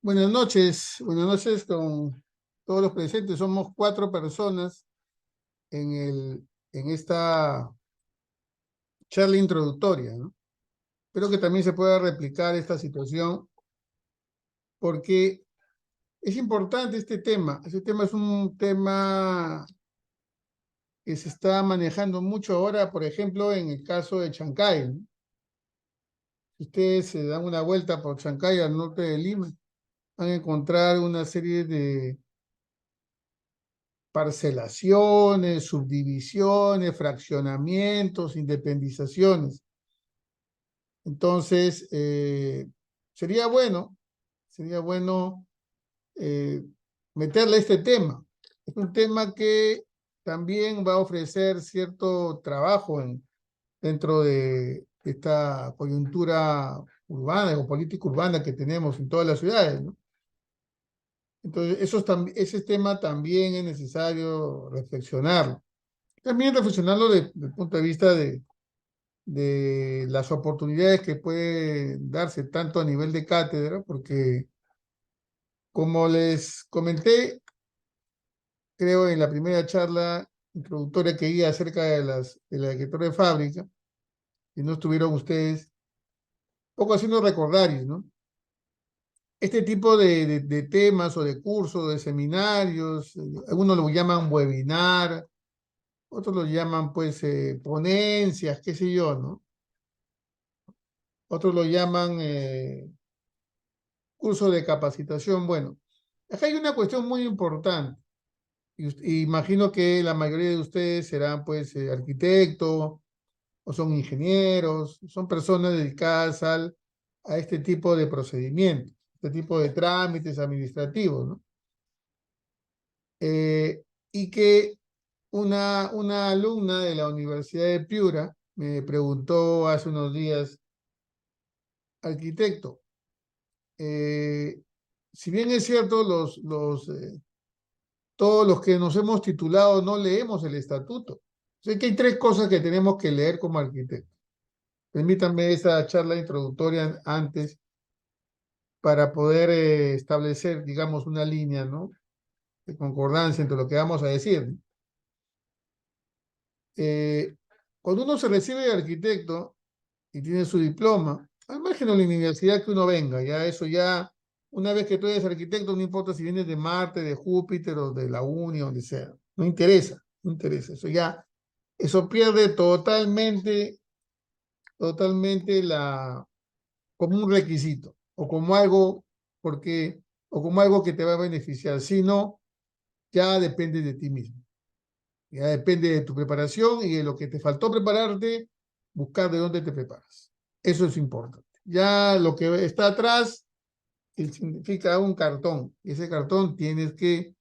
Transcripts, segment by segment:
Buenas noches con todos los presentes. Somos 4 personas en esta charla introductoria, ¿no? Espero que también se pueda replicar esta situación porque es importante este tema. Este tema es un tema que se está manejando mucho ahora, por ejemplo, en el caso de Chancay, ¿no? Si ustedes se dan una vuelta por Chancay al norte de Lima, van a encontrar una serie de parcelaciones, subdivisiones, fraccionamientos, independizaciones. Entonces, sería bueno, sería bueno eh, meterle este tema. Es un tema que también va a ofrecer cierto trabajo dentro de esta coyuntura urbana o política urbana que tenemos en todas las ciudades, ¿no? Entonces, ese tema también es necesario reflexionarlo. También reflexionarlo desde el punto de vista de las oportunidades que pueden darse tanto a nivel de cátedra, porque como les comenté, creo en la primera charla introductoria que di acerca de la directora de fábrica, y no estuvieron ustedes, poco haciendo recordarios, ¿no? Este tipo de temas o de cursos, de seminarios, algunos lo llaman webinar, otros lo llaman pues ponencias, qué sé yo, ¿no? Otros lo llaman curso de capacitación. Bueno, acá hay una cuestión muy importante. Y imagino que la mayoría de ustedes serán pues arquitectos o son ingenieros, son personas dedicadas a este tipo de procedimientos, este tipo de trámites administrativos, ¿no? Y que una alumna de la Universidad de Piura me preguntó hace unos días, arquitecto, si bien es cierto, todos los que nos hemos titulado no leemos el estatuto. Sé que hay 3 cosas que tenemos que leer como arquitectos. Permítanme esa charla introductoria antes para poder establecer, digamos, una línea, ¿no?, de concordancia entre lo que vamos a decir, ¿no? Eh, Cuando uno se recibe de arquitecto y tiene su diploma, al margen de la universidad que uno venga, ya eso ya, una vez que tú eres arquitecto, no importa si vienes de Marte, de Júpiter o de la Uni, donde sea, no interesa, no interesa, eso ya, eso pierde totalmente como un requisito, o como algo, porque, o como algo que te va a beneficiar, sino ya depende de ti mismo, ya depende de tu preparación y de lo que te faltó prepararte, buscar de dónde te preparas. Eso es importante. Ya lo que está atrás significa un cartón, y ese cartón tienes que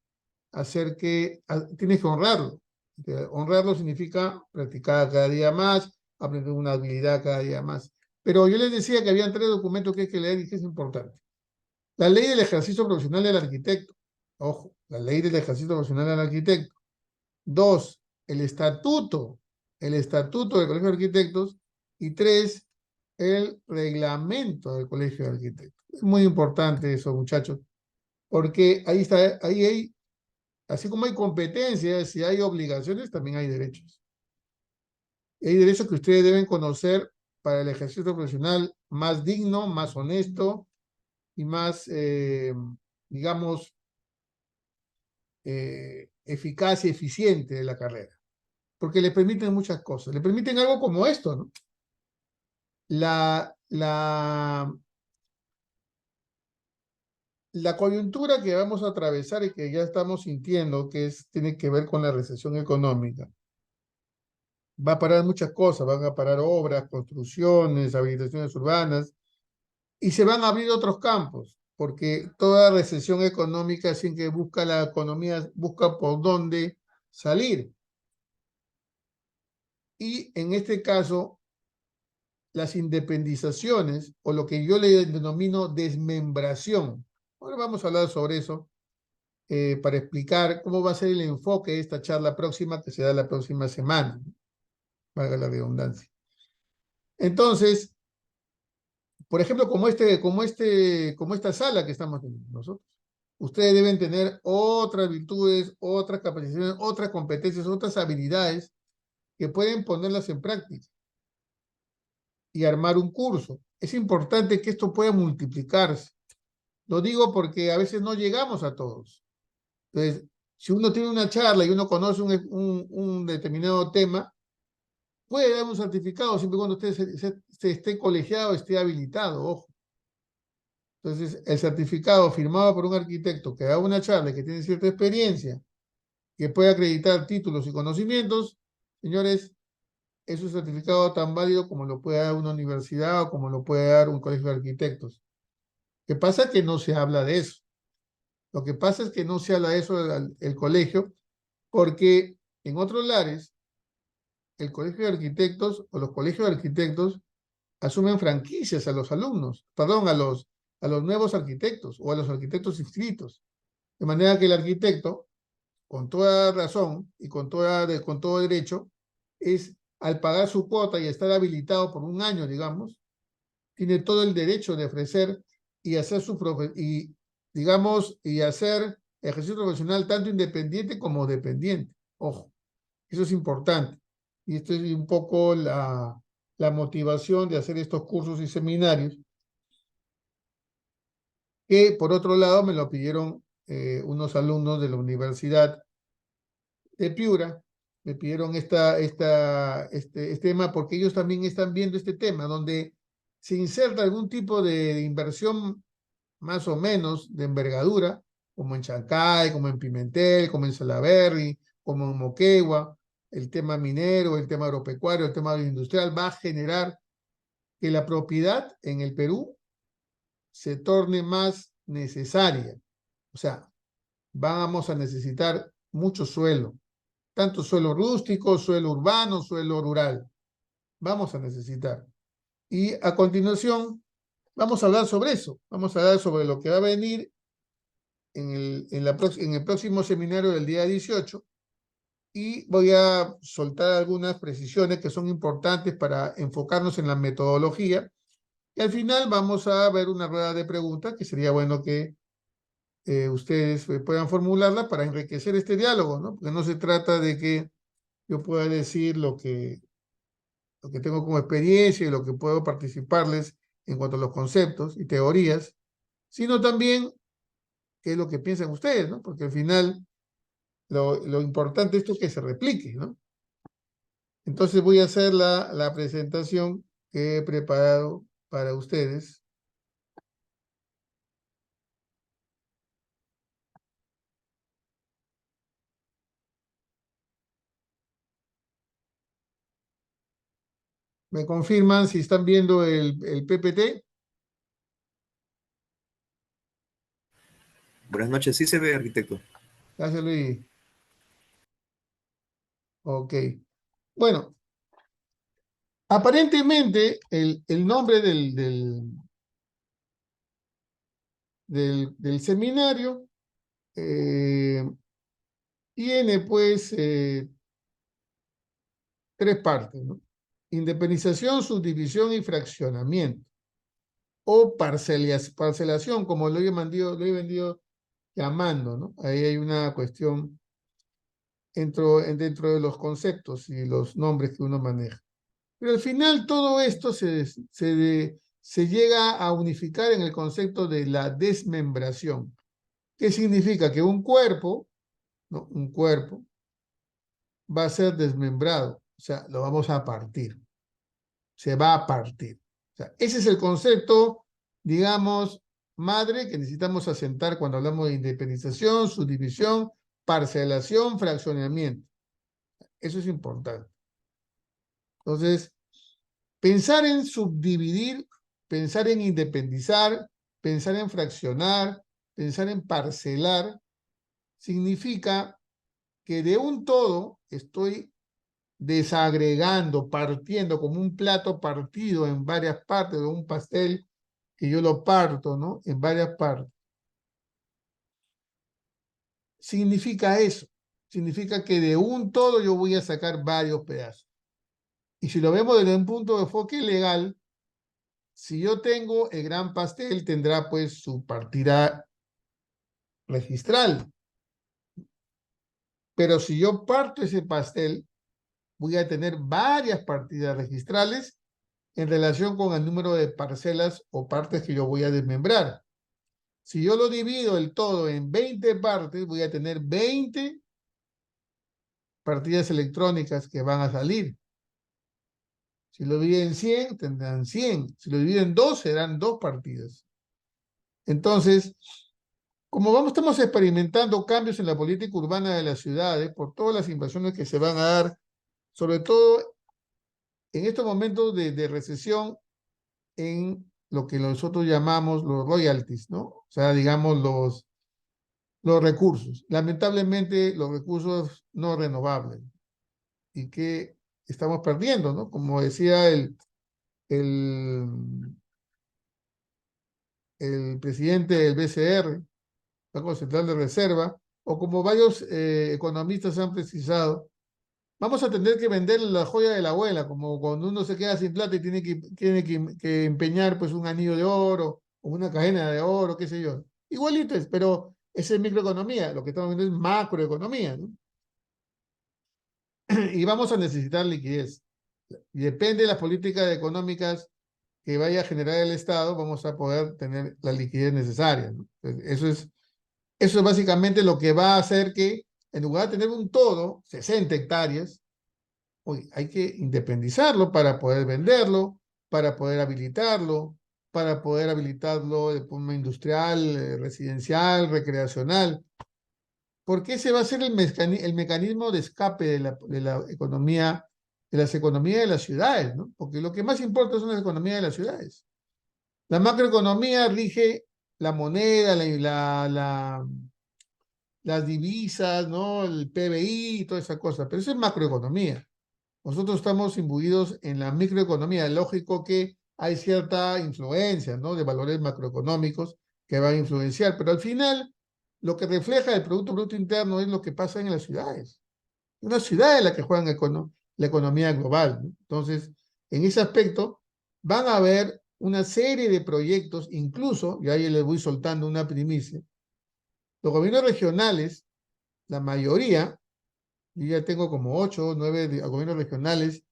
honrarlo. Honrarlo significa practicar cada día más, aprender una habilidad cada día más. Pero yo les decía que habían 3 documentos que hay que leer y que es importante. La ley del ejercicio profesional del arquitecto. Ojo, la ley del ejercicio profesional del arquitecto. 2, el estatuto del Colegio de Arquitectos. Y 3, el reglamento del Colegio de Arquitectos. Es muy importante eso, muchachos, porque ahí está, ahí hay, así como hay competencias y hay obligaciones, también hay derechos. Y hay derechos que ustedes deben conocer para el ejercicio profesional más digno, más honesto y más, digamos, eficaz y eficiente de la carrera. Porque le permiten muchas cosas. Le permiten algo como esto, ¿no? La, la, la coyuntura que vamos a atravesar y que ya estamos sintiendo, tiene que ver con la recesión económica, va a parar muchas cosas, van a parar obras, construcciones, habilitaciones urbanas, y se van a abrir otros campos, porque toda recesión económica siempre busca la economía, busca por dónde salir. Y en este caso, las independizaciones, o lo que yo le denomino desmembración. Ahora vamos a hablar sobre eso para explicar cómo va a ser el enfoque de esta charla próxima que se da la próxima semana, valga la redundancia. Entonces, por ejemplo, como esta sala que estamos teniendo nosotros. Ustedes deben tener otras virtudes, otras capacitaciones, otras competencias, otras habilidades que pueden ponerlas en práctica y armar un curso. Es importante que esto pueda multiplicarse. Lo digo porque a veces no llegamos a todos. Entonces, si uno tiene una charla y uno conoce un determinado tema, puede dar un certificado siempre y cuando usted se esté colegiado, esté habilitado, ojo. Entonces, el certificado firmado por un arquitecto que da una charla y que tiene cierta experiencia, que puede acreditar títulos y conocimientos, señores, es un certificado tan válido como lo puede dar una universidad o como lo puede dar un colegio de arquitectos. ¿Qué pasa? Es que no se habla de eso. Lo que pasa es que no se habla de eso el colegio, porque en otros lares, el colegio de arquitectos o los colegios de arquitectos asumen franquicias a los alumnos, perdón, a los nuevos arquitectos o a los arquitectos inscritos. De manera que el arquitecto, con toda razón y con todo derecho, es al pagar su cuota y estar habilitado por un año, digamos, tiene todo el derecho de ofrecer y hacer y hacer ejercicio profesional tanto independiente como dependiente. Ojo, eso es importante. Y esto es un poco la motivación de hacer estos cursos y seminarios, que por otro lado me lo pidieron unos alumnos de la Universidad de Piura, me pidieron este tema porque ellos también están viendo este tema, donde se inserta algún tipo de inversión más o menos de envergadura, como en Chancay, como en Pimentel, como en Salaberry, como en Moquegua, el tema minero, el tema agropecuario, el tema industrial, va a generar que la propiedad en el Perú se torne más necesaria. O sea, vamos a necesitar mucho suelo, tanto suelo rústico, suelo urbano, suelo rural. Vamos a necesitar. Y a continuación, vamos a hablar sobre eso. Vamos a hablar sobre lo que va a venir en el próximo seminario del día 18 y voy a soltar algunas precisiones que son importantes para enfocarnos en la metodología. Y al final vamos a ver una rueda de preguntas que sería bueno que ustedes puedan formularla para enriquecer este diálogo, ¿no? Porque no se trata de que yo pueda decir lo que tengo como experiencia y lo que puedo participarles en cuanto a los conceptos y teorías, sino también qué es lo que piensan ustedes, ¿no? Porque al final lo importante esto es que se replique, ¿no? Entonces voy a hacer la presentación que he preparado para ustedes. ¿Me confirman si están viendo el PPT? Buenas noches, sí se ve, arquitecto. Gracias, Luis. Ok. Bueno, aparentemente el nombre del seminario tiene pues tres partes, ¿no? Independización, subdivisión y fraccionamiento. O parcelación, como lo he vendido llamando, ¿no? Ahí hay una cuestión dentro de los conceptos y los nombres que uno maneja. Pero al final todo esto se llega a unificar en el concepto de la desmembración. ¿Qué significa? Que un cuerpo, ¿no? Un cuerpo va a ser desmembrado, o sea, lo vamos a partir, se va a partir. O sea, ese es el concepto, digamos, madre que necesitamos asentar cuando hablamos de independización, subdivisión, parcelación, fraccionamiento. Eso es importante. Entonces, pensar en subdividir, pensar en independizar, pensar en fraccionar, pensar en parcelar, significa que de un todo estoy desagregando, partiendo como un plato partido en varias partes, de un pastel que yo lo parto, ¿no? En varias partes. Significa eso. Significa que de un todo yo voy a sacar varios pedazos. Y si lo vemos desde un punto de enfoque legal, si yo tengo el gran pastel, tendrá pues su partida registral. Pero si yo parto ese pastel, voy a tener varias partidas registrales en relación con el número de parcelas o partes que yo voy a desmembrar. Si yo lo divido el todo en 20 partes, voy a tener 20 partidas electrónicas que van a salir. Si lo divido en 100, tendrán 100. Si lo divido en 2, serán 2 partidas. Entonces, como estamos experimentando cambios en la política urbana de las ciudades, por todas las inversiones que se van a dar, sobre todo en estos momentos de recesión, en lo que nosotros llamamos los royalties, ¿no? O sea, digamos los recursos. Lamentablemente, los recursos no renovables y que estamos perdiendo, ¿no? Como decía el, el presidente del BCR, Banco Central de Reserva, o como varios economistas han precisado, vamos a tener que vender la joya de la abuela, como cuando uno se queda sin plata y tiene que empeñar pues un anillo de oro o una cadena de oro, qué sé yo. Igualito es, pero esa es microeconomía, lo que estamos viendo es macroeconomía, ¿no? Y vamos a necesitar liquidez. Y depende de las políticas económicas que vaya a generar el Estado, vamos a poder tener la liquidez necesaria, ¿no? Eso es básicamente lo que va a hacer que, en lugar de tener un todo, 60 hectáreas, hoy hay que independizarlo para poder venderlo, para poder habilitarlo de forma industrial, residencial, recreacional, porque ese va a ser el mecanismo de escape de la economía, de las economías de las ciudades, ¿no? Porque lo que más importa son las economías de las ciudades. La macroeconomía rige la moneda, las divisas, ¿no? El PBI y toda esa cosa, pero eso es macroeconomía. Nosotros estamos imbuidos en la microeconomía. Lógico que hay cierta influencia, ¿no? De valores macroeconómicos que van a influenciar, pero al final lo que refleja el Producto Bruto Interno es lo que pasa en las ciudades. Una ciudad es la que juega la economía global, ¿no? Entonces, en ese aspecto, van a haber una serie de proyectos, incluso, y ahí les voy soltando una primicia, los gobiernos regionales, la mayoría, yo ya tengo como 8 o 9 gobiernos regionales,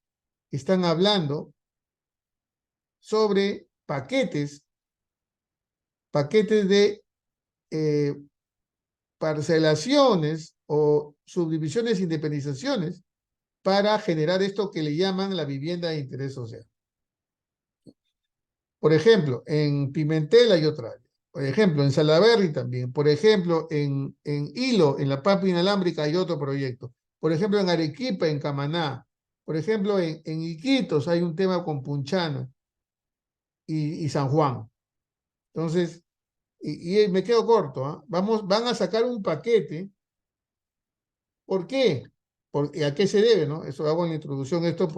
están hablando sobre paquetes de eh, parcelaciones o subdivisiones, independizaciones, para generar esto que le llaman la vivienda de interés social. Por ejemplo, en Pimentel hay otra área. Por ejemplo, en Salaberry también. Por ejemplo, en Hilo, en la Pampa Inalámbrica, hay otro proyecto. Por ejemplo, en Arequipa, en Camaná. Por ejemplo, en Iquitos hay un tema con Punchana y San Juan. Entonces, y me quedo corto, ¿eh? Van a sacar un paquete. ¿Por qué? ¿Y a qué se debe, no? Eso hago en la introducción esto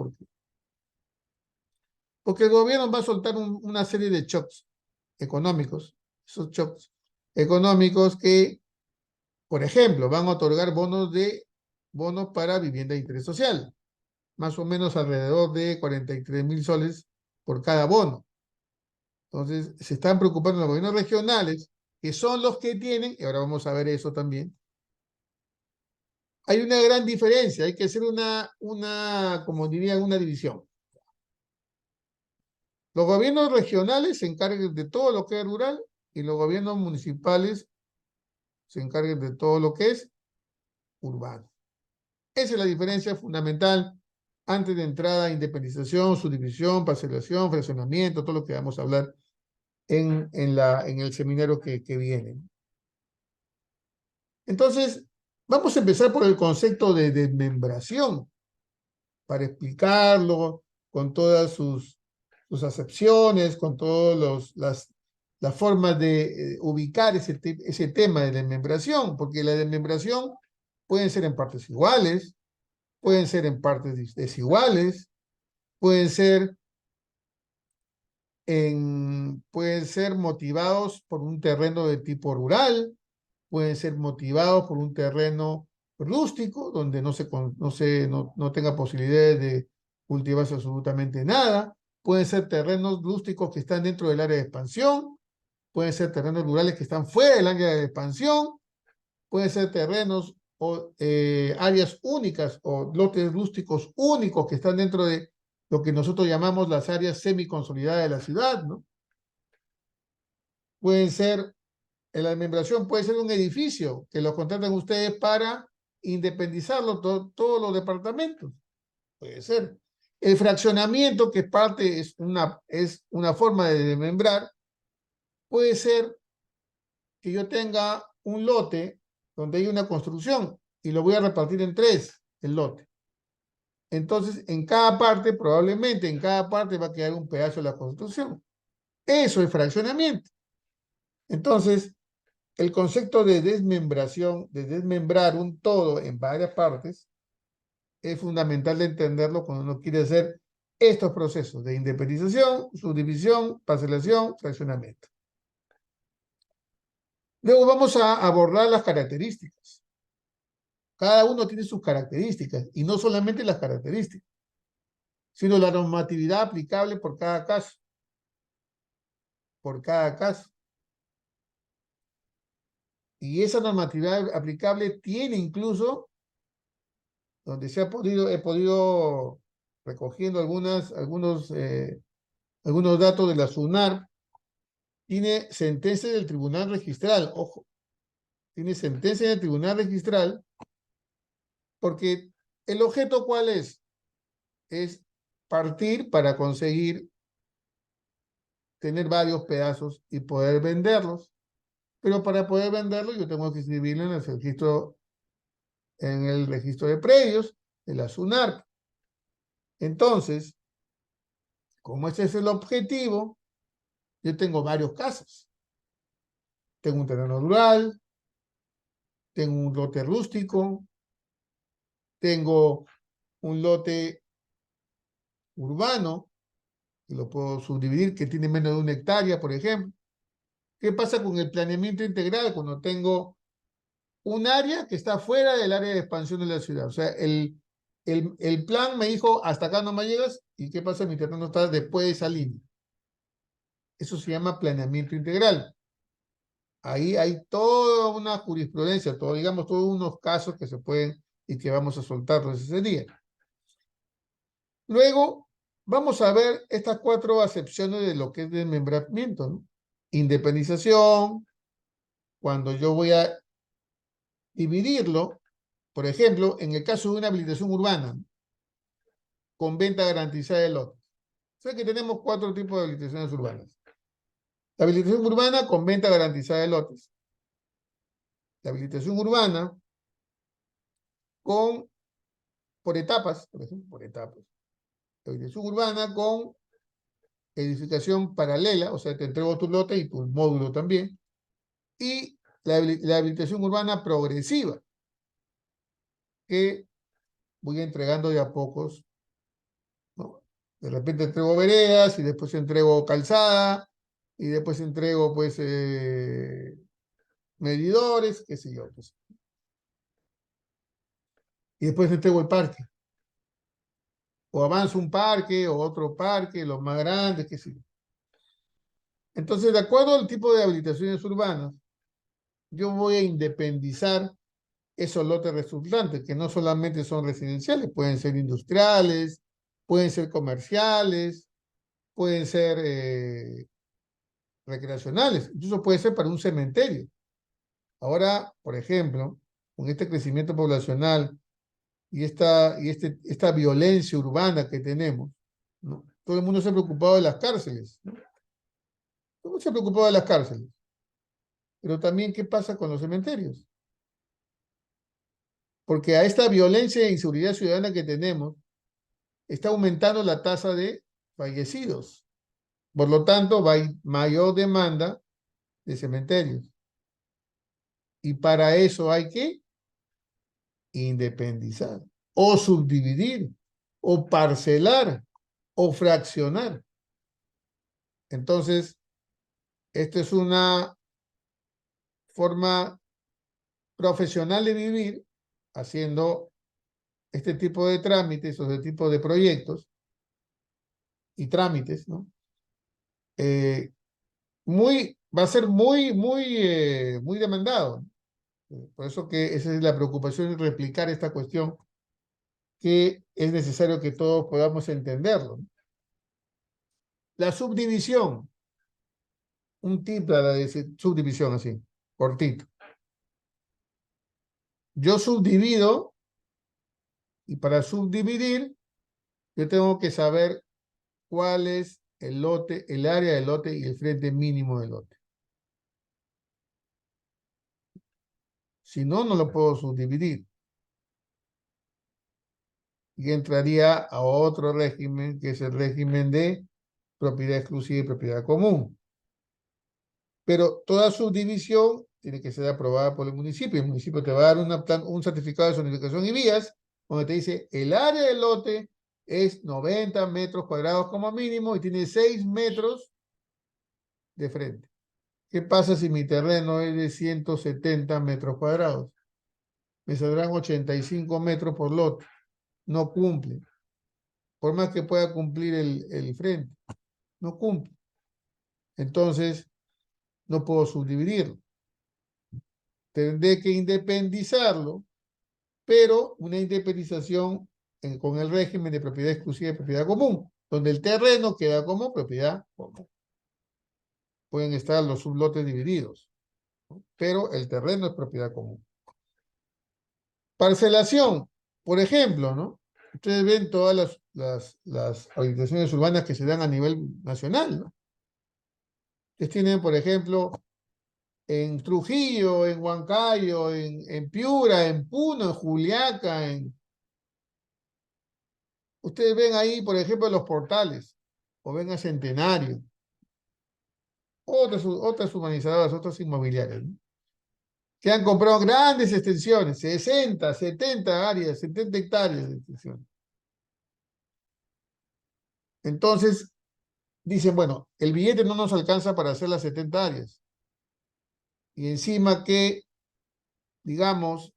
porque el gobierno va a soltar una serie de shocks económicos, esos shocks económicos que, por ejemplo, van a otorgar bonos para vivienda de interés social, más o menos alrededor de 43.000 soles por cada bono. Entonces, se están preocupando los gobiernos regionales, que son los que tienen, y ahora vamos a ver eso también. Hay una gran diferencia, hay que hacer como diría, una división. Los gobiernos regionales se encargan de todo lo que es rural y los gobiernos municipales se encargan de todo lo que es urbano. Esa es la diferencia fundamental antes de entrada a independización, subdivisión, parcelación, fraccionamiento, todo lo que vamos a hablar en el seminario que viene. Entonces, vamos a empezar por el concepto de desmembración, para explicarlo con todas sus acepciones, con todas las formas de ubicar ese tema de desmembración, porque la desmembración pueden ser en partes iguales, pueden ser en partes desiguales, pueden ser, pueden ser motivados por un terreno de tipo rural, pueden ser motivados por un terreno rústico, donde no tenga posibilidades de cultivarse absolutamente nada, pueden ser terrenos rústicos que están dentro del área de expansión, pueden ser terrenos rurales que están fuera del área de expansión, pueden ser terrenos o áreas únicas o lotes rústicos únicos que están dentro de lo que nosotros llamamos las áreas semiconsolidadas de la ciudad, ¿no? Pueden ser, en la desmembración puede ser un edificio que lo contratan ustedes para independizarlo todos los departamentos. Puede ser. El fraccionamiento, que parte es una forma de desmembrar, puede ser que yo tenga un lote donde hay una construcción y lo voy a repartir en 3, el lote. Entonces, en cada parte, probablemente en cada parte va a quedar un pedazo de la construcción. Eso es fraccionamiento. Entonces, el concepto de desmembración, de desmembrar un todo en varias partes, es fundamental de entenderlo cuando uno quiere hacer estos procesos de independización, subdivisión, parcelación, fraccionamiento. Luego vamos a abordar las características. Cada uno tiene sus características, y no solamente las características, sino la normatividad aplicable por cada caso. Por cada caso. Y esa normatividad aplicable tiene incluso, donde he podido recogiendo algunos datos de la SUNAR, tiene sentencia del tribunal registral, ojo, tiene sentencia del tribunal registral, porque el objeto ¿cuál es? Es partir para conseguir tener varios pedazos y poder venderlos. Pero para poder venderlos yo tengo que inscribirlo en el registro de predios de la SUNAR. Entonces, como ese es el objetivo, yo tengo varios casos. Tengo un terreno rural, tengo un lote rústico, tengo un lote urbano, que lo puedo subdividir, que tiene menos de 1 hectárea, por ejemplo. ¿Qué pasa con el planeamiento integral cuando tengo un área que está fuera del área de expansión de la ciudad? O sea, el plan me dijo, hasta acá no me llegas, ¿y qué pasa? Mi terreno está después de esa línea. Eso se llama planeamiento integral. Ahí hay toda una jurisprudencia, digamos, todos unos casos que se pueden y que vamos a soltarlos ese día. Luego, vamos a ver estas 4 acepciones de lo que es desmembramiento, ¿no? Independización, cuando yo voy a dividirlo, por ejemplo, en el caso de una habilitación urbana, ¿no?, con venta garantizada de lotes. O sea que tenemos 4 tipos de habilitaciones urbanas. La habilitación urbana con venta garantizada de lotes. La habilitación urbana por etapas, por ejemplo, por etapas. La habilitación urbana con edificación paralela, o sea, te entrego tu lote y tu módulo también. Y la habilitación urbana progresiva, que voy entregando de a pocos, ¿no? De repente entrego veredas y después entrego calzada y después entrego, pues, medidores, qué sé yo, pues. Y después entrego el parque. O avanzo un parque o otro parque, los más grandes, qué sé yo. Entonces, de acuerdo al tipo de habilitaciones urbanas, yo voy a independizar esos lotes resultantes, que no solamente son residenciales, pueden ser industriales, pueden ser comerciales, pueden ser recreacionales, incluso puede ser para un cementerio. Ahora, por ejemplo, con este crecimiento poblacional y esta violencia urbana que tenemos, ¿no?, todo el mundo se ha preocupado de las cárceles, ¿no? Todo el mundo se ha preocupado de las cárceles. Pero también, ¿qué pasa con los cementerios? Porque a esta violencia e inseguridad ciudadana que tenemos, está aumentando la tasa de fallecidos. Por lo tanto, va a haber mayor demanda de cementerios. Y para eso hay que independizar, o subdividir, o parcelar, o fraccionar. Entonces, esta es una forma profesional de vivir, haciendo este tipo de trámites o este tipo de proyectos, y trámites, ¿no? Va a ser muy demandado. Por eso que esa es la preocupación, de replicar esta cuestión, que es necesario que todos podamos entenderlo, ¿no? La subdivisión, un tip para la subdivisión así, cortito. Yo subdivido, y para subdividir, yo tengo que saber cuál es el lote, el área del lote y el frente mínimo del lote. Si no, no lo puedo subdividir. Y entraría a otro régimen, que es el régimen de propiedad exclusiva y propiedad común. Pero toda subdivisión tiene que ser aprobada por el municipio. El municipio te va a dar un certificado de zonificación y vías, donde te dice el área del lote es 90 metros cuadrados como mínimo y tiene 6 metros de frente. ¿Qué pasa si mi terreno es de 170 metros cuadrados? Me saldrán 85 metros por lote. No cumple. Por más que pueda cumplir el frente, no cumple. Entonces, no puedo subdividirlo. Tendré que independizarlo, pero una independización con el régimen de propiedad exclusiva y propiedad común, donde el terreno queda como propiedad común. Pueden estar los sublotes divididos, ¿no? Pero el terreno es propiedad común. Parcelación, por ejemplo, ¿no? Ustedes ven todas las habilitaciones urbanas que se dan a nivel nacional, ¿no? Ustedes tienen, por ejemplo, en Trujillo, en Huancayo, en Piura, en Puno, en Juliaca, Ustedes ven ahí, por ejemplo, los portales, o ven a Centenario, otras urbanizadoras, otras inmobiliarias, ¿no? Que han comprado grandes extensiones, 60, 70 áreas, 70 hectáreas de extensión. Entonces, dicen, bueno, el billete no nos alcanza para hacer las 70 áreas. Y encima que, digamos,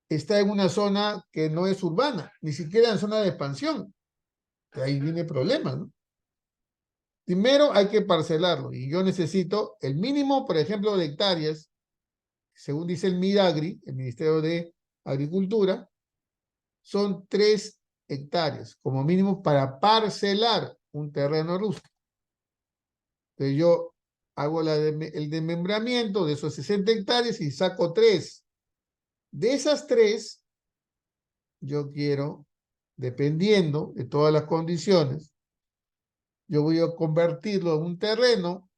está en una zona que no es urbana, ni siquiera en zona de expansión. Que ahí viene el problema, ¿no? Primero hay que parcelarlo, y yo necesito el mínimo, por ejemplo, de hectáreas, según dice el MIDAGRI, el Ministerio de Agricultura, son 3 hectáreas, como mínimo, para parcelar un terreno rústico. Entonces yo hago el desmembramiento de esos 60 hectáreas y saco 3. De esas 3, yo quiero, dependiendo de todas las condiciones, yo voy a convertirlo en un terreno,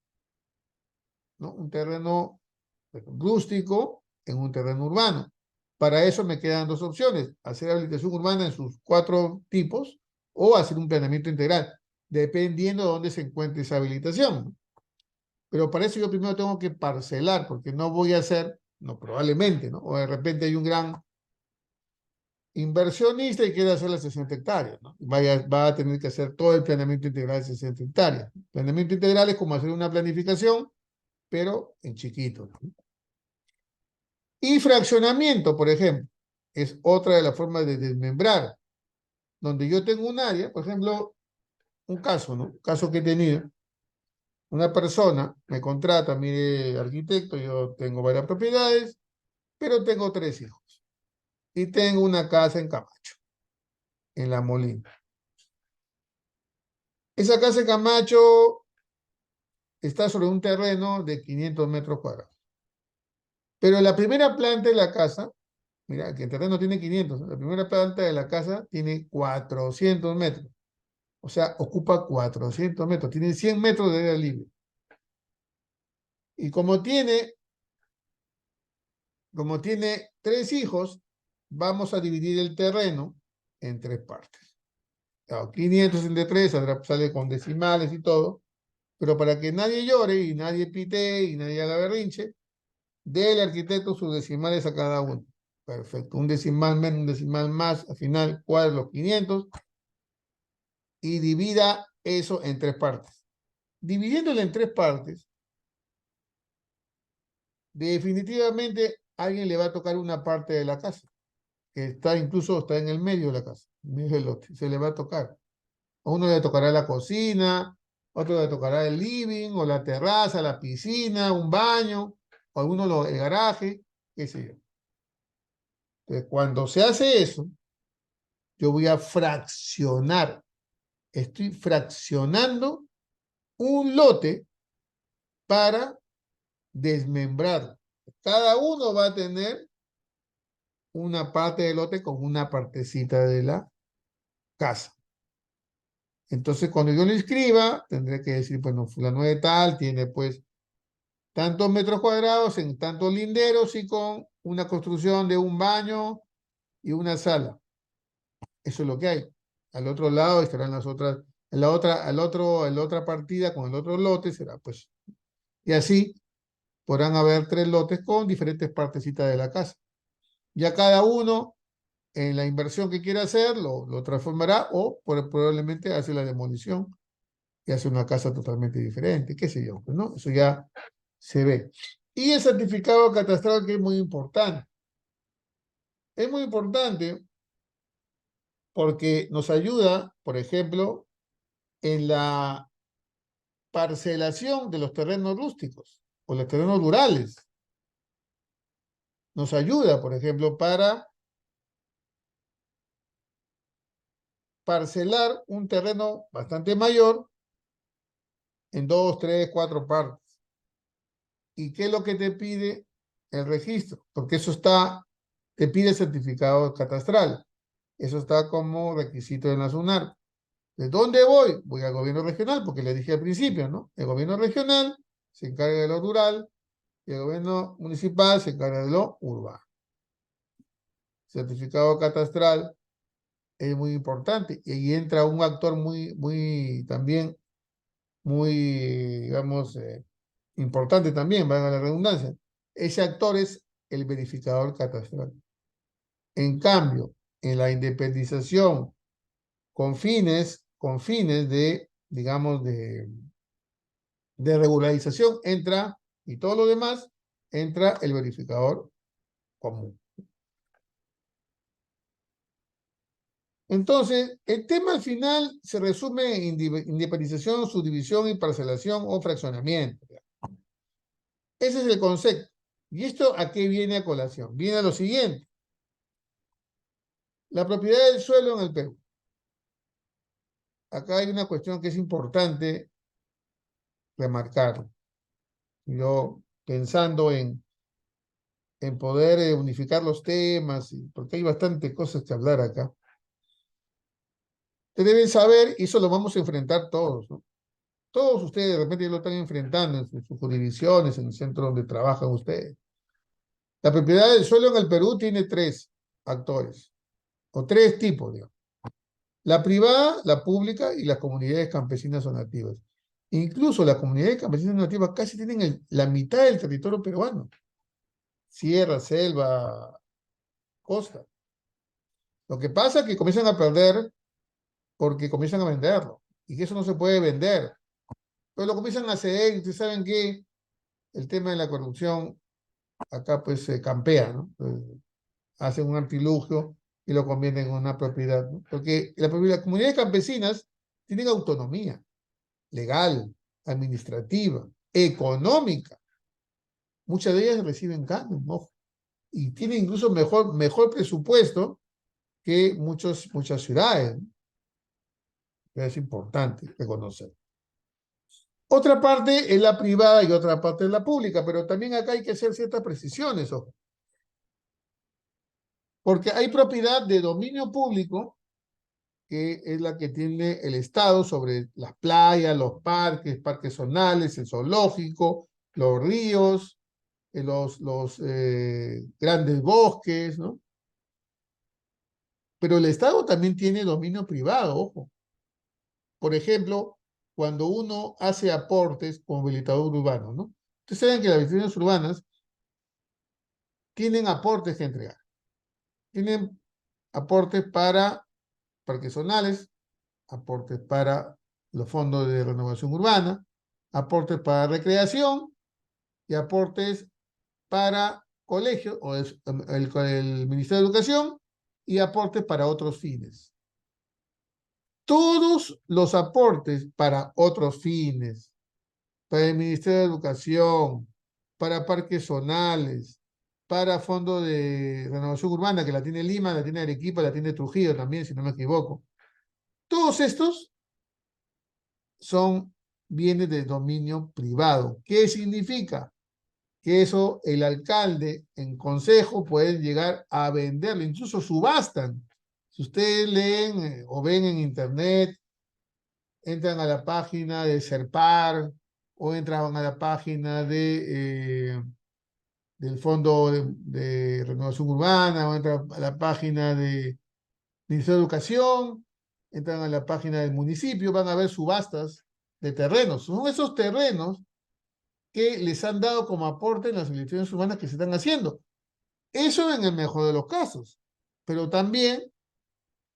¿no? Un terreno rústico en un terreno urbano. Para eso me quedan 2 opciones: hacer habilitación urbana en sus 4 tipos o hacer un planeamiento integral, dependiendo de dónde se encuentre esa habilitación. Pero para eso yo primero tengo que parcelar, porque no voy a hacer, no, probablemente, ¿no? O de repente hay un gran inversionista y quiere hacer las 60 hectáreas, ¿no? Va a tener que hacer todo el planeamiento integral de 60 hectáreas. Planeamiento integral es como hacer una planificación, pero en chiquito, ¿no? Y fraccionamiento, por ejemplo, es otra de las formas de desmembrar, donde yo tengo un área, por ejemplo, un caso, ¿no? Un caso que he tenido, una persona me contrata, mire, arquitecto, yo tengo varias propiedades, pero tengo 3 hijos. Y tengo una casa en Camacho, en La Molina. Esa casa en Camacho está sobre un terreno de 500 metros cuadrados. Pero la primera planta de la casa, mira, que el terreno tiene 500, la primera planta de la casa tiene 400 metros. O sea, ocupa 400 metros, tiene 100 metros de área libre. Y como tiene 3 hijos, vamos a dividir el terreno en 3 partes. Claro, 563 sale con decimales y todo, pero para que nadie llore y nadie pitee y nadie haga berrinche, déle al arquitecto sus decimales a cada uno. Perfecto, un decimal menos, un decimal más, al final cuadre los 500 y divida eso en 3 partes. Dividiéndolo en 3 partes, definitivamente a alguien le va a tocar una parte de la casa, que incluso está en el medio de la casa, en el medio del lote, se le va a tocar. A uno le tocará la cocina, a otro le tocará el living, o la terraza, la piscina, un baño, o alguno el garaje, qué sé yo. Entonces, cuando se hace eso, yo voy a fraccionar. Estoy fraccionando un lote para desmembrar. Cada uno va a tener una parte del lote con una partecita de la casa. Entonces, cuando yo lo inscriba, tendré que decir, bueno, fulano de tal tiene pues tantos metros cuadrados en tantos linderos y con una construcción de un baño y una sala. Eso es lo que hay. Al otro lado estarán las otras, en la otra partida con el otro lote será pues. Y así podrán haber 3 lotes con diferentes partecitas de la casa. Ya cada uno en la inversión que quiera hacer lo transformará o probablemente hace la demolición y hace una casa totalmente diferente, qué sé yo, pues, ¿no? Eso ya se ve. Y el certificado catastral, que es muy importante. Es muy importante porque nos ayuda, por ejemplo, en la parcelación de los terrenos rústicos o los terrenos rurales. Nos ayuda, por ejemplo, para parcelar un terreno bastante mayor en 2, 3, 4 partes. ¿Y qué es lo que te pide el registro? Porque eso te pide certificado catastral. Eso está como requisito de la SUNAR. ¿De dónde voy? Voy al gobierno regional, porque le dije al principio, ¿no? El gobierno regional se encarga de lo rural y el gobierno municipal se encarga de lo urbano. Certificado catastral es muy importante y ahí entra un actor también muy, digamos, importante también, valga la redundancia. Ese actor es el verificador catastral. En cambio, en la independización con fines de, digamos, de regularización entra, y todo lo demás, entra el verificador común. Entonces, el tema al final se resume en independización, subdivisión y parcelación o fraccionamiento. Ese es el concepto. ¿Y esto a qué viene a colación? Viene a lo siguiente. La propiedad del suelo en el Perú. Acá hay una cuestión que es importante remarcar. Yo pensando en poder unificar los temas, porque hay bastantes cosas que hablar acá. Ustedes deben saber, y eso lo vamos a enfrentar todos, ¿no? Todos ustedes de repente ya lo están enfrentando en sus jurisdicciones, en el centro donde trabajan ustedes. La propiedad del suelo en el Perú tiene 3 actores, o 3 tipos, digamos. La privada, la pública y las comunidades campesinas o nativas. Incluso las comunidades campesinas nativas casi tienen la mitad del territorio peruano. Sierra, selva, costa. Lo que pasa es que comienzan a perder porque comienzan a venderlo. Y que eso no se puede vender. Pero lo comienzan a ceder y ustedes saben que el tema de la corrupción acá pues se campea, ¿no? Hacen un artilugio y lo convierten en una propiedad, ¿no? Porque las comunidades campesinas tienen autonomía legal, administrativa, económica. Muchas de ellas reciben canon, ¿no? Y tienen incluso mejor presupuesto que muchas ciudades, ¿no? Es importante reconocer. Otra parte es la privada y otra parte es la pública, pero también acá hay que hacer ciertas precisiones, ojo. Porque hay propiedad de dominio público, que es la que tiene el Estado sobre las playas, los parques zonales, el zoológico, los ríos, los grandes bosques, ¿no? Pero el Estado también tiene dominio privado, ojo. Por ejemplo, cuando uno hace aportes como habilitador urbano, ¿no? Ustedes saben que las habilitaciones urbanas tienen aportes que entregar. Tienen aportes para parques zonales, aportes para los fondos de renovación urbana, aportes para recreación y aportes para colegios o el Ministerio de Educación y aportes para otros fines. todos los aportes para otros fines, para el Ministerio de Educación, para parques zonales, para Fondo de Renovación Urbana, que la tiene Lima, la tiene Arequipa, la tiene Trujillo también, si no me equivoco. Todos estos son bienes de dominio privado. ¿Qué significa? Que eso el alcalde en consejo puede llegar a venderlo, incluso subastan. Si ustedes leen o ven en internet, entran a la página de Serpar o entran a la página del Fondo de Renovación Urbana o entran a la página de Ministerio de Educación, entran a la página del municipio, van a ver subastas de terrenos. Son esos terrenos que les han dado como aporte en las elecciones urbanas que se están haciendo. Eso en el mejor de los casos. Pero también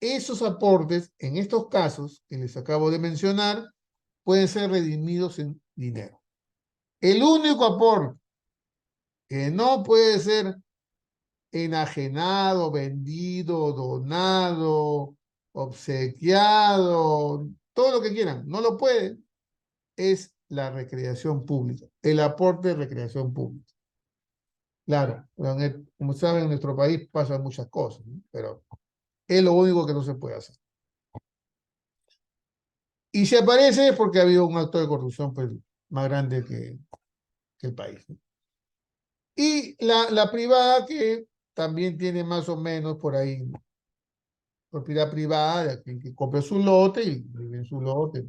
esos aportes, en estos casos que les acabo de mencionar, pueden ser redimidos en dinero. El único aporte que no puede ser enajenado, vendido, donado, obsequiado, todo lo que quieran, no lo pueden, es la recreación pública, el aporte de recreación pública. Claro, como saben, en nuestro país pasan muchas cosas, ¿no? Pero es lo único que no se puede hacer. Y si aparece es porque ha habido un acto de corrupción pues, más grande que el país, ¿no? Y la privada que también tiene más o menos por ahí, ¿no? Propiedad privada, de quien que compra su lote y vive en su lote,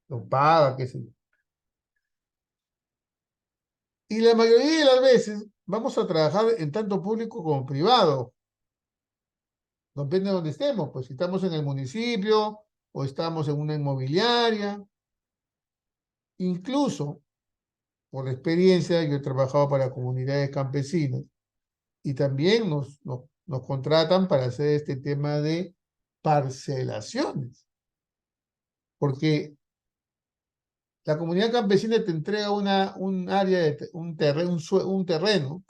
lo paga, qué sé yo. Y la mayoría de las veces vamos a trabajar en tanto público como privado. Depende de donde estemos, pues si estamos en el municipio o estamos en una inmobiliaria. Incluso, por experiencia, yo he trabajado para comunidades campesinas y también nos contratan para hacer este tema de parcelaciones. Porque la comunidad campesina te entrega un área, un terreno, un terreno,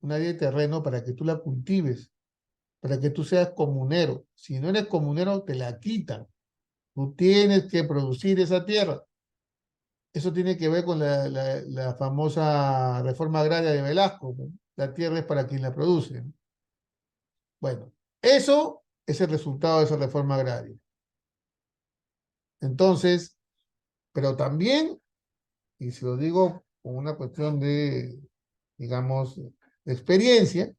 un área de terreno para que tú la cultives, para que tú seas comunero. Si no eres comunero, te la quitan. Tú tienes que producir esa tierra. Eso tiene que ver con la famosa reforma agraria de Velasco, ¿no? La tierra es para quien la produce, ¿no? Bueno, eso es el resultado de esa reforma agraria. Entonces, pero también, y se lo digo con una cuestión de, digamos, de experiencia,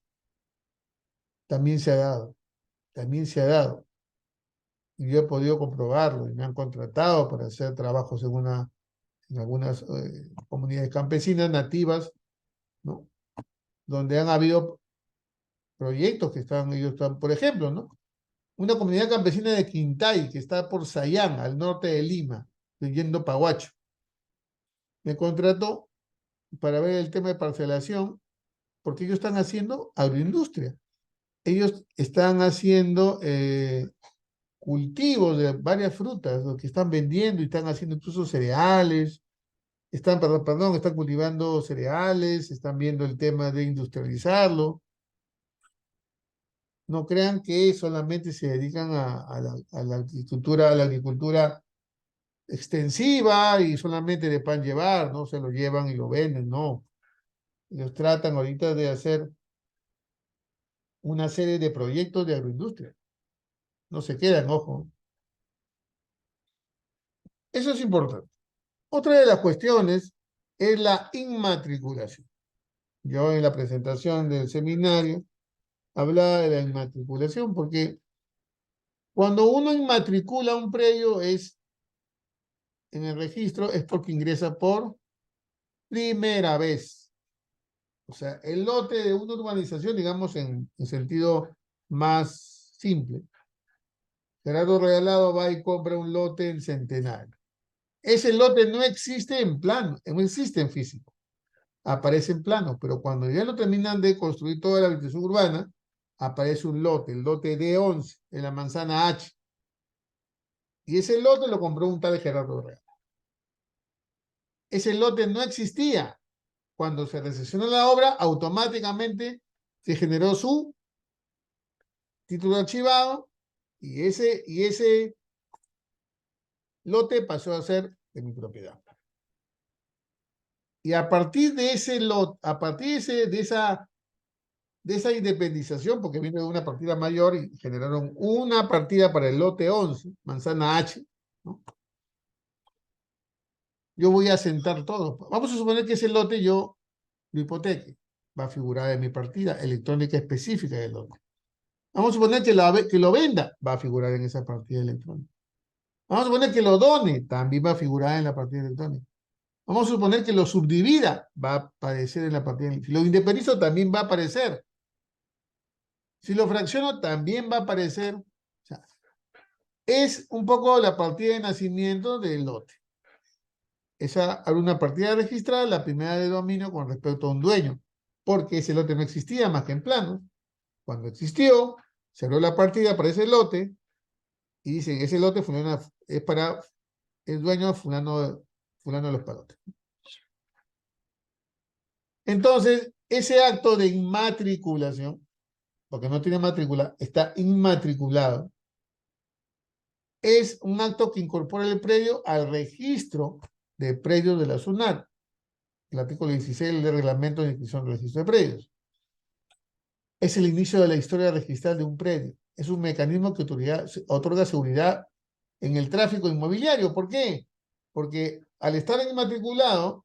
también se ha dado, también se ha dado. Y yo he podido comprobarlo y me han contratado para hacer trabajos en algunas comunidades campesinas nativas, ¿no? Donde han habido proyectos que ellos están, por ejemplo, ¿no? Una comunidad campesina de Quintay, que está por Sayán, al norte de Lima, yendo Paguacho, me contrató para ver el tema de parcelación, porque ellos están haciendo agroindustria. Ellos están haciendo cultivos de varias frutas, lo que están vendiendo y están haciendo incluso cereales, están cultivando cereales, están viendo el tema de industrializarlo. No crean que solamente se dedican a la agricultura extensiva y solamente de pan llevar, ¿no? Se lo llevan y lo venden, no. Ellos tratan ahorita de hacer una serie de proyectos de agroindustria. No se quedan, ojo. Eso es importante. Otra de las cuestiones es la inmatriculación. Yo en la presentación del seminario hablaba de la inmatriculación porque cuando uno inmatricula un predio en el registro es porque ingresa por primera vez. O sea, el lote de una urbanización, digamos en sentido más simple. Gerardo Regalado va y compra un lote en Centenario. Ese lote no existe en plano, no existe en físico. Aparece en plano, pero cuando ya lo terminan de construir toda la habitación urbana, aparece un lote, el lote D11, en la manzana H. Y ese lote lo compró un tal Gerardo Regalado. Ese lote no existía. Cuando se recesionó la obra, automáticamente se generó su título archivado y ese lote pasó a ser de mi propiedad. Y a partir de ese lote, a partir de esa independización, porque viene de una partida mayor y generaron una partida para el lote 11, manzana H, ¿no? Yo voy a asentar todo. Vamos a suponer que ese lote yo lo hipoteque. Va a figurar en mi partida electrónica específica del lote. Vamos a suponer que lo venda. Va a figurar en esa partida electrónica. Vamos a suponer que lo done. También va a figurar en la partida electrónica. Vamos a suponer que lo subdivida. Va a aparecer en la partida electrónica. Si lo independizo, también va a aparecer. Si lo fracciono, también va a aparecer. O sea, es un poco la partida de nacimiento del lote. Esa abre una partida registrada, la primera de dominio con respecto a un dueño, porque ese lote no existía más que en planos. Cuando existió, se abrió la partida para ese lote y dicen, ese lote es para el dueño fulano de los palotes. Entonces, ese acto de inmatriculación, porque no tiene matrícula, está inmatriculado, es un acto que incorpora el predio al registro de predios de la SUNAT, el artículo 16 del reglamento de inscripción del registro de predios. Es el inicio de la historia registral de un predio. Es un mecanismo que otorga seguridad en el tráfico inmobiliario. ¿Por qué? Porque al estar inmatriculado,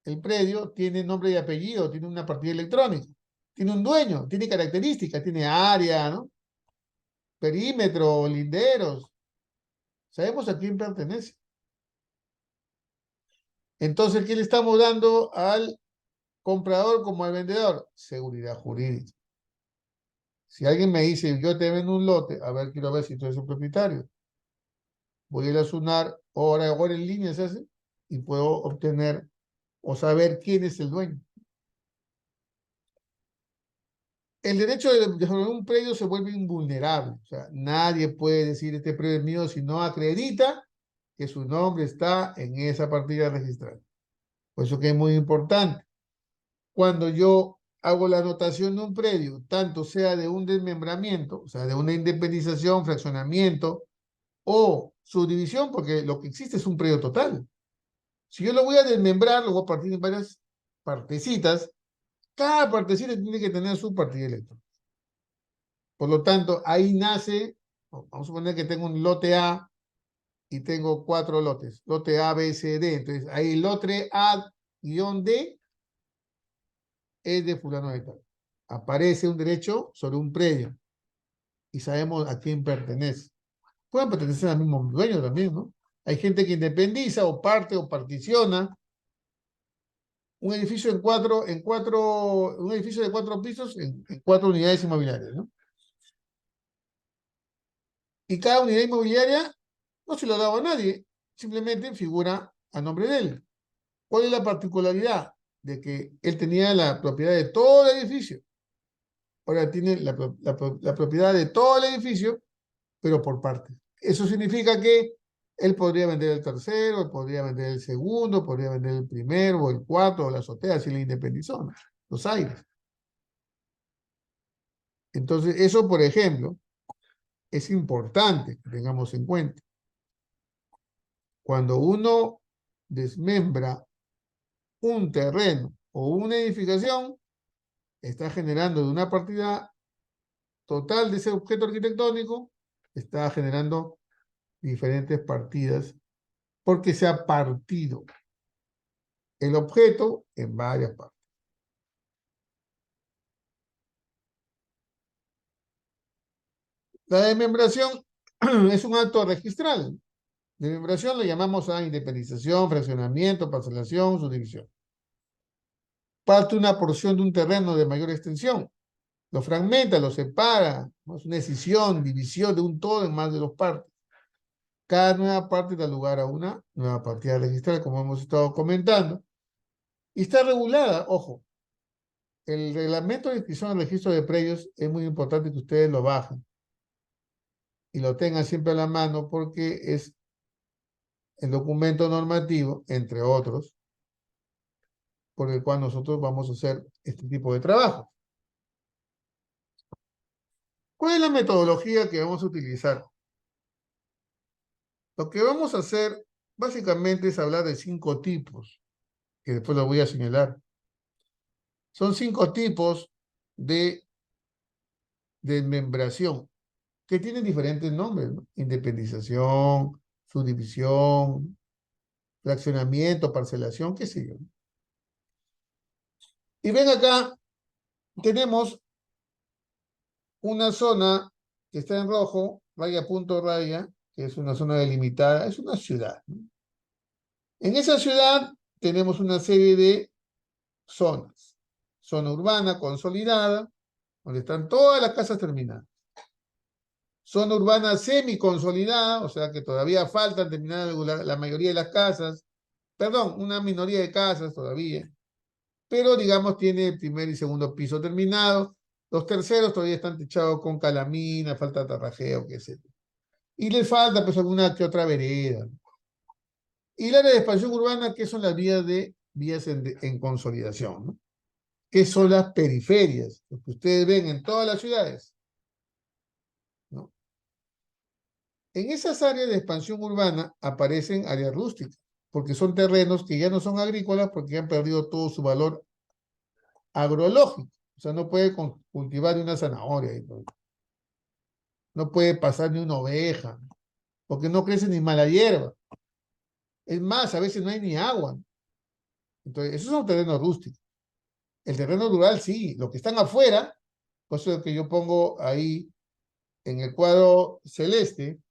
el predio tiene nombre y apellido, tiene una partida electrónica, tiene un dueño, tiene características, tiene área, ¿no? Perímetro, linderos. Sabemos a quién pertenece. Entonces, ¿qué le estamos dando al comprador como al vendedor? Seguridad jurídica. Si alguien me dice, yo te vendo un lote, a ver, quiero ver si tú eres un propietario. Voy a ir a SUNAR, ahora en línea se hace, y puedo obtener o saber quién es el dueño. El derecho de un predio se vuelve invulnerable. O sea, nadie puede decir este predio es mío si no acredita que su nombre está en esa partida registrada. Por eso que es muy importante. Cuando yo hago la anotación de un predio, tanto sea de un desmembramiento, o sea, de una independización, fraccionamiento o subdivisión, porque lo que existe es un predio total. Si yo lo voy a desmembrar, lo voy a partir en varias partecitas. Cada partecita tiene que tener su partida electrónica. Por lo tanto, ahí nace, vamos a suponer que tengo un lote A y tengo 4 lotes. Lote A, B, C, D. Entonces, ahí el lote A-D es de fulano de tal. Aparece un derecho sobre un predio y sabemos a quién pertenece. Pueden pertenecer al mismo dueño también, ¿no? Hay gente que independiza o parte o particiona un edificio un edificio de 4 pisos en 4 unidades inmobiliarias, ¿no? Y cada unidad inmobiliaria no se lo daba a nadie, simplemente figura a nombre de él. ¿Cuál es la particularidad? De que él tenía la propiedad de todo el edificio. Ahora tiene la propiedad de todo el edificio, pero por partes. Eso significa que él podría vender el tercero, él podría vender el segundo, podría vender el primero o el cuarto o la azotea si le independizó, ¿no? Los aires. Entonces, eso, por ejemplo, es importante que tengamos en cuenta. Cuando uno desmembra un terreno o una edificación, está generando de una partida total de ese objeto arquitectónico, está generando diferentes partidas porque se ha partido el objeto en varias partes. La desmembración es un acto registral. Desmembración le llamamos a independización, fraccionamiento, parcelación, subdivisión. Parte una porción de un terreno de mayor extensión. Lo fragmenta, lo separa. ¿No? Es una escisión, división de un todo en más de dos partes. Cada nueva parte da lugar a una nueva partida registral, como hemos estado comentando. Y está regulada, ojo, el reglamento de inscripción al registro de predios es muy importante que ustedes lo bajen y lo tengan siempre a la mano porque es el documento normativo, entre otros, por el cual nosotros vamos a hacer este tipo de trabajo. ¿Cuál es la metodología que vamos a utilizar? Lo que vamos a hacer básicamente es hablar de 5 tipos, que después los voy a señalar. Son 5 tipos de desmembración, que tienen diferentes nombres, ¿no? Independización, subdivisión, fraccionamiento, parcelación, qué sé yo. Y ven acá, tenemos una zona que está en rojo, raya punto raya, que es una zona delimitada, es una ciudad, ¿no? En esa ciudad tenemos una serie de zonas. Zona urbana consolidada, donde están todas las casas terminadas. Zona urbana semiconsolidada, o sea que todavía faltan terminar la mayoría de las casas, perdón, una minoría de casas todavía, pero digamos tiene el primer y segundo piso terminado, los terceros todavía están techados con calamina, falta tarrajeo, qué sé yo. Y les falta pues alguna que otra vereda. Y el área de expansión urbana, que son las vías en consolidación, ¿no? Que son las periferias, lo que ustedes ven en todas las ciudades, ¿no? En esas áreas de expansión urbana aparecen áreas rústicas, porque son terrenos que ya no son agrícolas porque han perdido todo su valor agrológico. O sea, no puede cultivar ni una zanahoria, no puede pasar ni una oveja, porque no crece ni mala hierba. Es más, a veces no hay ni agua. Entonces, esos son terrenos rústicos. El terreno rural, sí, los que están afuera, por eso es que yo pongo ahí en el cuadro celeste,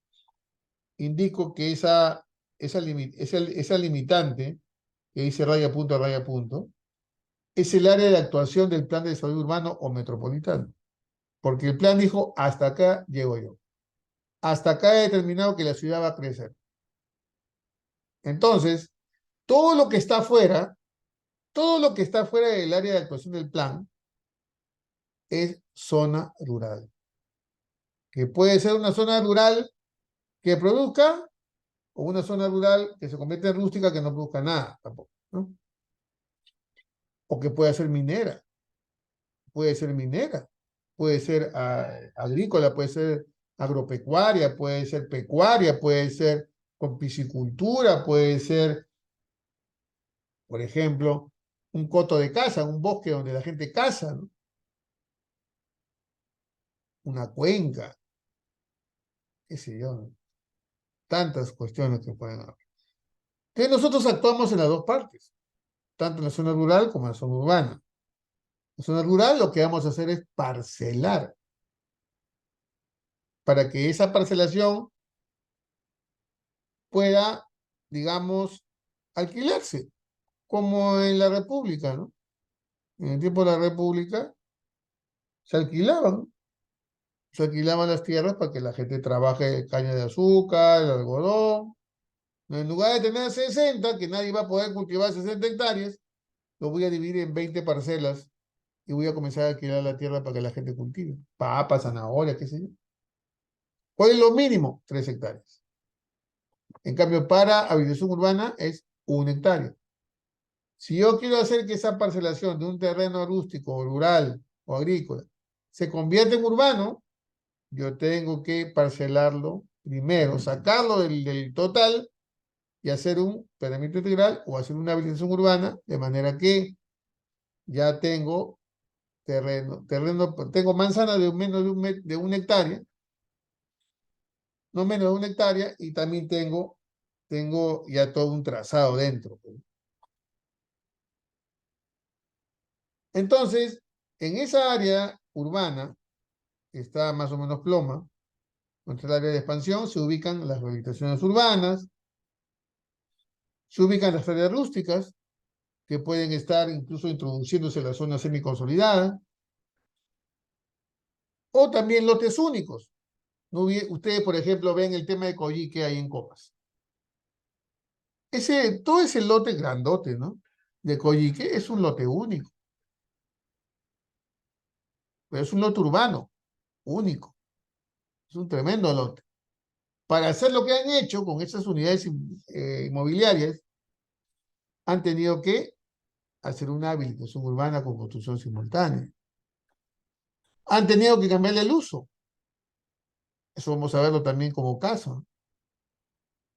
indico que esa limitante, que dice raya punto, es el área de actuación del plan de desarrollo urbano o metropolitano. Porque el plan dijo, hasta acá llego yo. Hasta acá he determinado que la ciudad va a crecer. Entonces, todo lo que está afuera, todo lo que está fuera del área de actuación del plan es zona rural. Que puede ser una zona rural que produzca o una zona rural que se convierte en rústica que no produzca nada tampoco, ¿no? O que puede ser minera, puede ser agrícola, puede ser agropecuaria, puede ser pecuaria, puede ser con piscicultura, puede ser, por ejemplo, un coto de caza, un bosque donde la gente caza, ¿no? Una cuenca, qué sé yo, ¿no? Tantas cuestiones que pueden haber. Que nosotros actuamos en las dos partes, tanto en la zona rural como en la zona urbana. En la zona rural lo que vamos a hacer es parcelar para que esa parcelación pueda, digamos, alquilarse, como en la República, ¿no? En el tiempo de la República se alquilaban, se alquilaban las tierras para que la gente trabaje caña de azúcar, el algodón. En lugar de tener 60, que nadie va a poder cultivar 60 hectáreas, lo voy a dividir en 20 parcelas y voy a comenzar a alquilar la tierra para que la gente cultive. Papas, zanahoria, qué sé yo. ¿Cuál es lo mínimo? 3 hectáreas. En cambio, para habitación urbana es 1 hectárea. Si yo quiero hacer que esa parcelación de un terreno rústico, rural o agrícola se convierta en urbano, yo tengo que parcelarlo primero, sacarlo del total y hacer un planeamiento integral o hacer una habilitación urbana, de manera que ya tengo tengo manzana de menos de 1 hectárea, no menos de 1 hectárea, y también tengo ya todo un trazado dentro. Entonces, en esa área urbana, que está más o menos ploma, entre el área de expansión, se ubican las rehabilitaciones urbanas, se ubican las áreas rústicas, que pueden estar incluso introduciéndose en la zona semiconsolidada, o también lotes únicos. Ustedes, por ejemplo, ven el tema de Coyique ahí en Comas. Todo ese lote grandote, ¿no? De Coyique es un lote único, pero es un lote urbano, único. Es un tremendo lote. Para hacer lo que han hecho con esas unidades inmobiliarias, han tenido que hacer una habilitación urbana con construcción simultánea. Han tenido que cambiarle el uso. Eso vamos a verlo también como caso.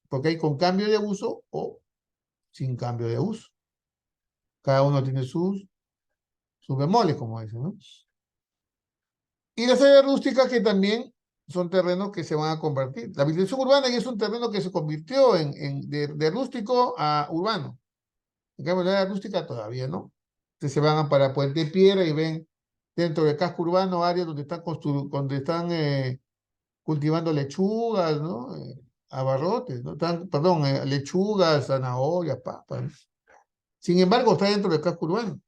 porque hay con cambio de uso o sin cambio de uso. Cada uno tiene sus bemoles, como dicen, ¿no? Y las áreas rústicas que también son terrenos que se van a convertir. La habilitación urbana ya es un terreno que se convirtió de rústico a urbano. En cambio, la área rústica todavía no. Entonces se van para Puente Piedra y ven dentro del casco urbano áreas donde están cultivando lechugas, ¿no? Abarrotes, ¿no? Perdón, lechugas, zanahorias, papas, ¿no? Sin embargo, está dentro del casco urbano.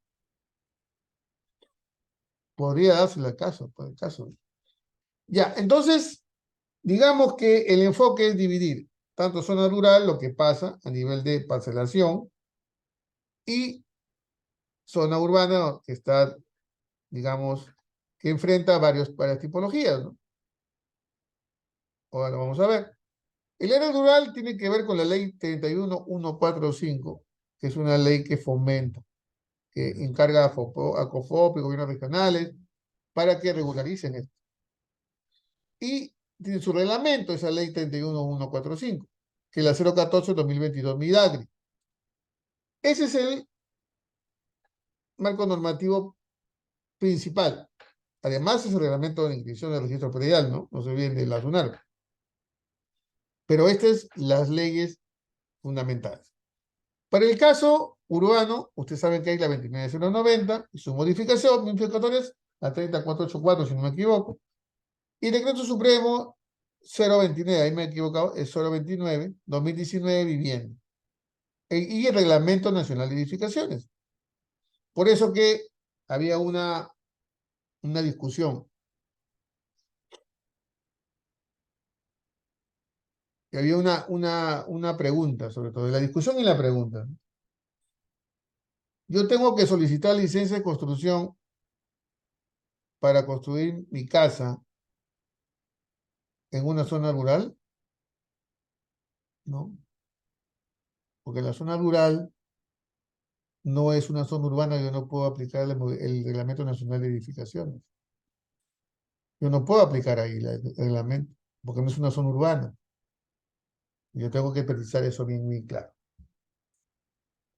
Podría darse el caso, por el caso. Ya, entonces, digamos que el enfoque es dividir tanto zona rural, lo que pasa a nivel de parcelación, y zona urbana, que está, digamos, que enfrenta varias tipologías, ¿no? Ahora vamos a ver. El área rural tiene que ver con la ley 31145, que es una ley que fomenta, que encarga a COFOP y gobiernos regionales para que regularicen esto. Y tiene su reglamento, esa ley 31145, que es la 014-2022 Midagri. Ese es el marco normativo principal. Además, es el reglamento de inscripción del registro predial, ¿no? No se olviden de la SUNAR. Pero estas son las leyes fundamentales. Para el caso urbano, ustedes saben que hay la 29090 y su modificatorias, la 30484, si no me equivoco, y el decreto supremo 029, ahí me he equivocado, es 029, 2019, vivienda. Y el reglamento nacional de edificaciones. Por eso que había una discusión. Y había una pregunta, sobre todo, la discusión y la pregunta. Yo tengo que solicitar licencia de construcción para construir mi casa en una zona rural, ¿no? Porque la zona rural no es una zona urbana, yo no puedo aplicar el Reglamento Nacional de Edificaciones. Yo no puedo aplicar ahí el reglamento, porque no es una zona urbana. Yo tengo que precisar eso bien, muy claro.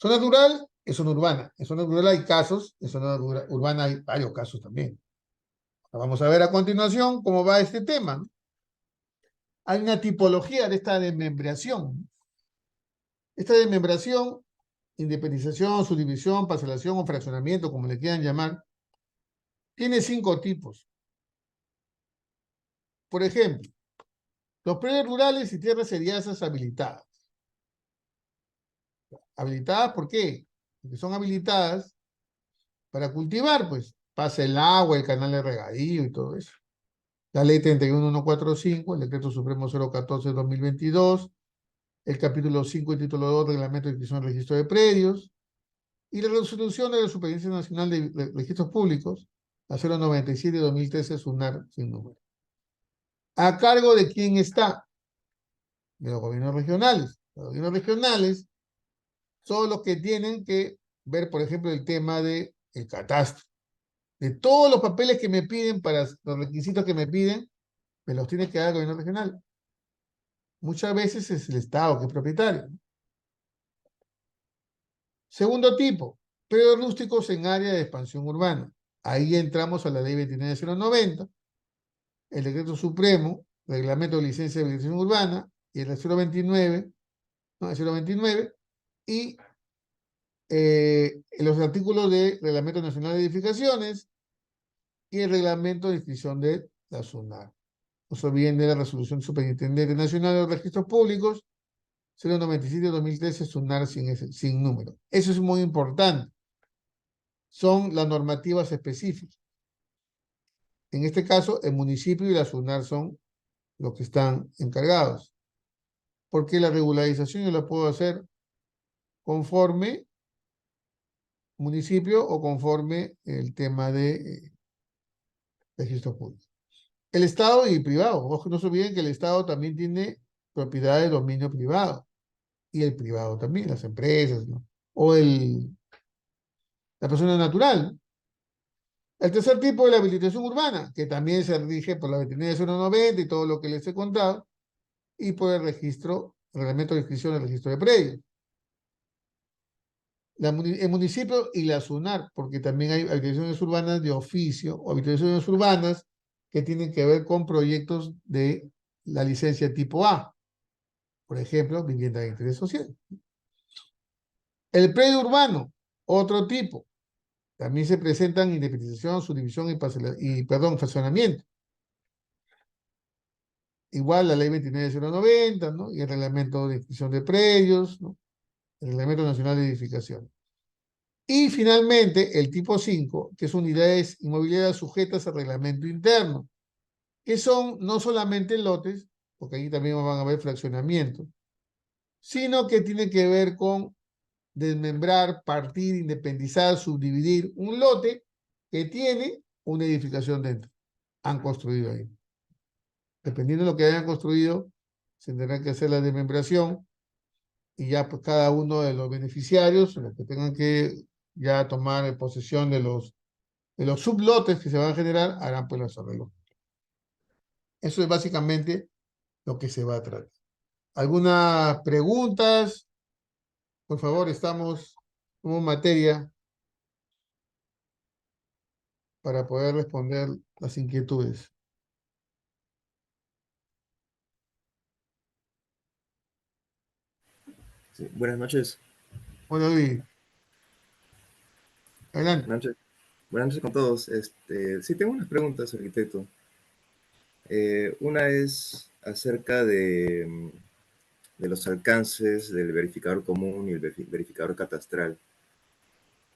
Zona rural es zona urbana. En zona rural hay casos, en zona urbana hay varios casos también. Vamos a ver a continuación cómo va este tema, ¿no? Hay una tipología de esta desmembración. Esta desmembración, independización, subdivisión, parcelación o fraccionamiento, como le quieran llamar, tiene 5 tipos. Por ejemplo, los predios rurales y tierras seriazas habilitadas. ¿Habilitadas por qué? Porque son habilitadas para cultivar, pues. Pasa el agua, el canal de regadío y todo eso. La ley 31145, el decreto supremo 014-2022, el capítulo 5 y título 2, reglamento de inscripción del registro de predios, y la resolución de la Superintendencia Nacional de Registros Públicos, la 097-2013, SUNAR sin número. ¿A cargo de quién está? De los gobiernos regionales. Los gobiernos regionales son los que tienen que ver, por ejemplo, el tema del catastro. De todos los papeles que me piden, para los requisitos que me piden, me los tiene que dar el gobierno regional. Muchas veces es el Estado que es propietario. Segundo tipo, predios rústicos en área de expansión urbana. Ahí entramos a la ley 29090, el decreto supremo, reglamento de licencia de habilitación urbana, y el 029, no, el 029, y los artículos de Reglamento Nacional de Edificaciones y el reglamento de inscripción de la SUNAR. No se olviden de la resolución Superintendente Nacional de los Registros Públicos 097-2013, SUNAR sin número. Eso es muy importante. Son las normativas específicas. En este caso, el municipio y la SUNAR son los que están encargados. Porque la regularización yo la puedo hacer conforme municipio o conforme el tema de registros públicos. El Estado y el privado. Ojo, no se olviden que el Estado también tiene propiedad de dominio privado. Y el privado también, las empresas, ¿no? O la persona natural. El tercer tipo es la habilitación urbana, que también se rige por la 29090 y todo lo que les he contado, y por el registro reglamento de inscripción del registro de predios. El municipio y la SUNAR, porque también hay habitaciones urbanas de oficio o habitaciones urbanas que tienen que ver con proyectos de la licencia tipo A. Por ejemplo, vivienda de interés social. El predio urbano, otro tipo. También se presentan independización, subdivisión fraccionamiento. Igual la ley 29090, ¿no? Y el reglamento de inscripción de predios, ¿no? El reglamento nacional de edificación. Y finalmente, el tipo 5, que es unidades inmobiliarias sujetas al reglamento interno, que son no solamente lotes, porque ahí también van a haber fraccionamientos, sino que tiene que ver con desmembrar, partir, independizar, subdividir un lote que tiene una edificación dentro. Han construido ahí. Dependiendo de lo que hayan construido, se tendrá que hacer la desmembración y ya pues cada uno de los beneficiarios, los que tengan que ya tomar posesión de los sublotes que se van a generar, harán pues los arreglos. Eso es básicamente lo que se va a tratar. ¿Algunas preguntas? Por favor, estamos en materia para poder responder las inquietudes. Sí, buenas noches. Bueno, Luis, adelante. Buenas noches. Buenas noches con todos. Sí, tengo unas preguntas, arquitecto. Una es acerca de los alcances del verificador común y el verificador catastral.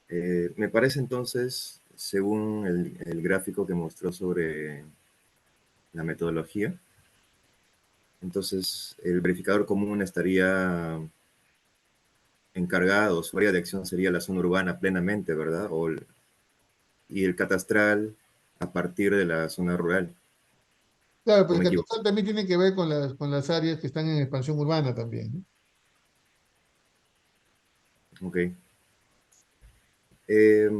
Me parece entonces, según el gráfico que mostró sobre la metodología, entonces el verificador común estaría encargado, su área de acción sería la zona urbana plenamente, ¿verdad? Y el catastral a partir de la zona rural, Claro, ¿o pues me el equivoco? catastral también tiene que ver con las áreas que están en expansión urbana también, ¿no? Ok. Eh,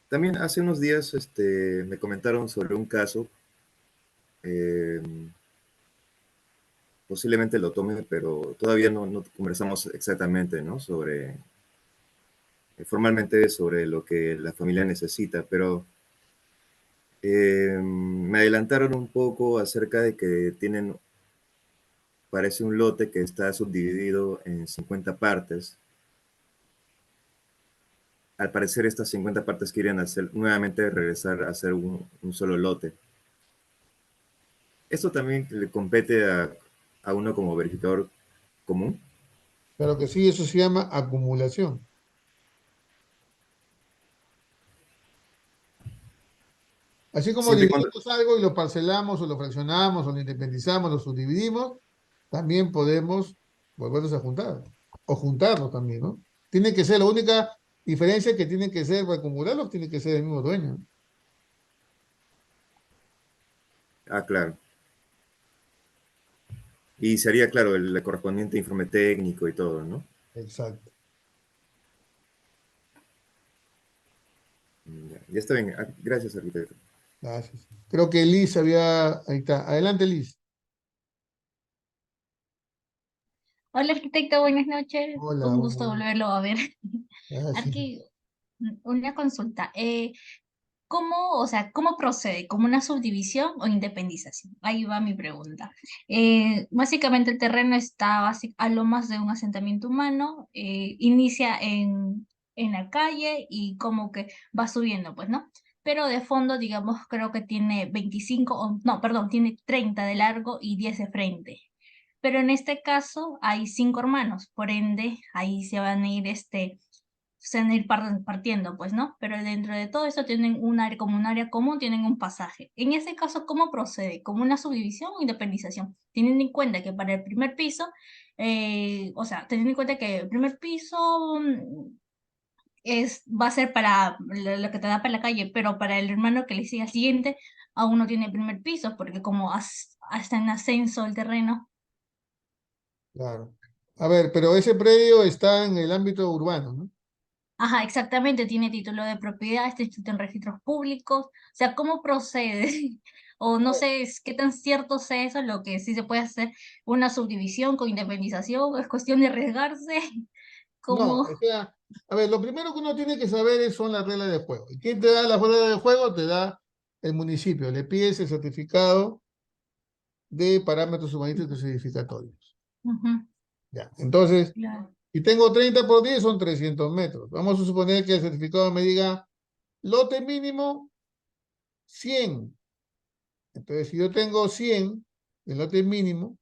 También hace unos días me comentaron sobre un caso, eh, posiblemente lo tome, pero todavía no conversamos exactamente, ¿no? Sobre, formalmente sobre lo que la familia necesita, pero me adelantaron un poco acerca de que tienen, parece un lote que está subdividido en 50 partes. Al parecer estas 50 partes quieren hacer, nuevamente regresar a hacer un solo lote. Esto también le compete a uno como verificador común. Claro que sí, eso se llama acumulación. Así como Siempre y cuando, dividimos algo y lo parcelamos o lo fraccionamos o lo independizamos, lo subdividimos, también podemos volverlos a juntar o juntarlos también, ¿no? Tiene que ser, la única diferencia es que tienen que ser, para acumularlos, tiene que ser el mismo dueño. ah, claro. Y sería, claro, el correspondiente informe técnico y todo, ¿no? Exacto. Ya, ya está bien. Ah, gracias, arquitecto. Gracias. Creo que Liz había, ahí está. Adelante, Liz. Hola arquitecto, buenas noches. Hola, Un gusto bueno, volverlo a ver. gracias. Arqui, una consulta. O sea, cómo procede? ¿Como una subdivisión o independización? Ahí va mi pregunta. Básicamente el terreno está a lomas de un asentamiento humano, inicia en la calle y como que va subiendo, pues, ¿no? Pero de fondo, digamos, creo que tiene 25, no, perdón, tiene 30 de largo y 10 de frente. Pero en este caso hay 5 hermanos, por ende, ahí se van a ir partiendo, pues, ¿no? Pero dentro de todo eso tienen como un área común, tienen un pasaje. En ese caso, ¿cómo procede? ¿Como una subdivisión o independización? Teniendo en cuenta que para el primer piso, o sea, teniendo en cuenta que el primer piso va a ser para lo que te da para la calle, pero para el hermano que le sigue al siguiente, aún no tiene el primer piso, porque como está en ascenso el terreno. Claro. A ver, pero ese predio está en el ámbito urbano, ¿no? Ajá, exactamente, tiene título de propiedad, está inscrito en registros públicos. O sea, ¿cómo procede? O no sé qué tan cierto sea eso, lo que sí se puede hacer una subdivisión con independización, es cuestión de arriesgarse, No, como, o sea, a ver, lo primero que uno tiene que saber son las reglas de juego. ¿Y quién te da las reglas de juego? Te da el municipio. Le pides el certificado de parámetros urbanísticos edificatorios. ujú, Ya. Entonces, claro. si tengo 30 por 10 son 300 metros. Vamos a suponer que el certificado me diga lote mínimo 100. Entonces, si yo tengo 100, el lote mínimo,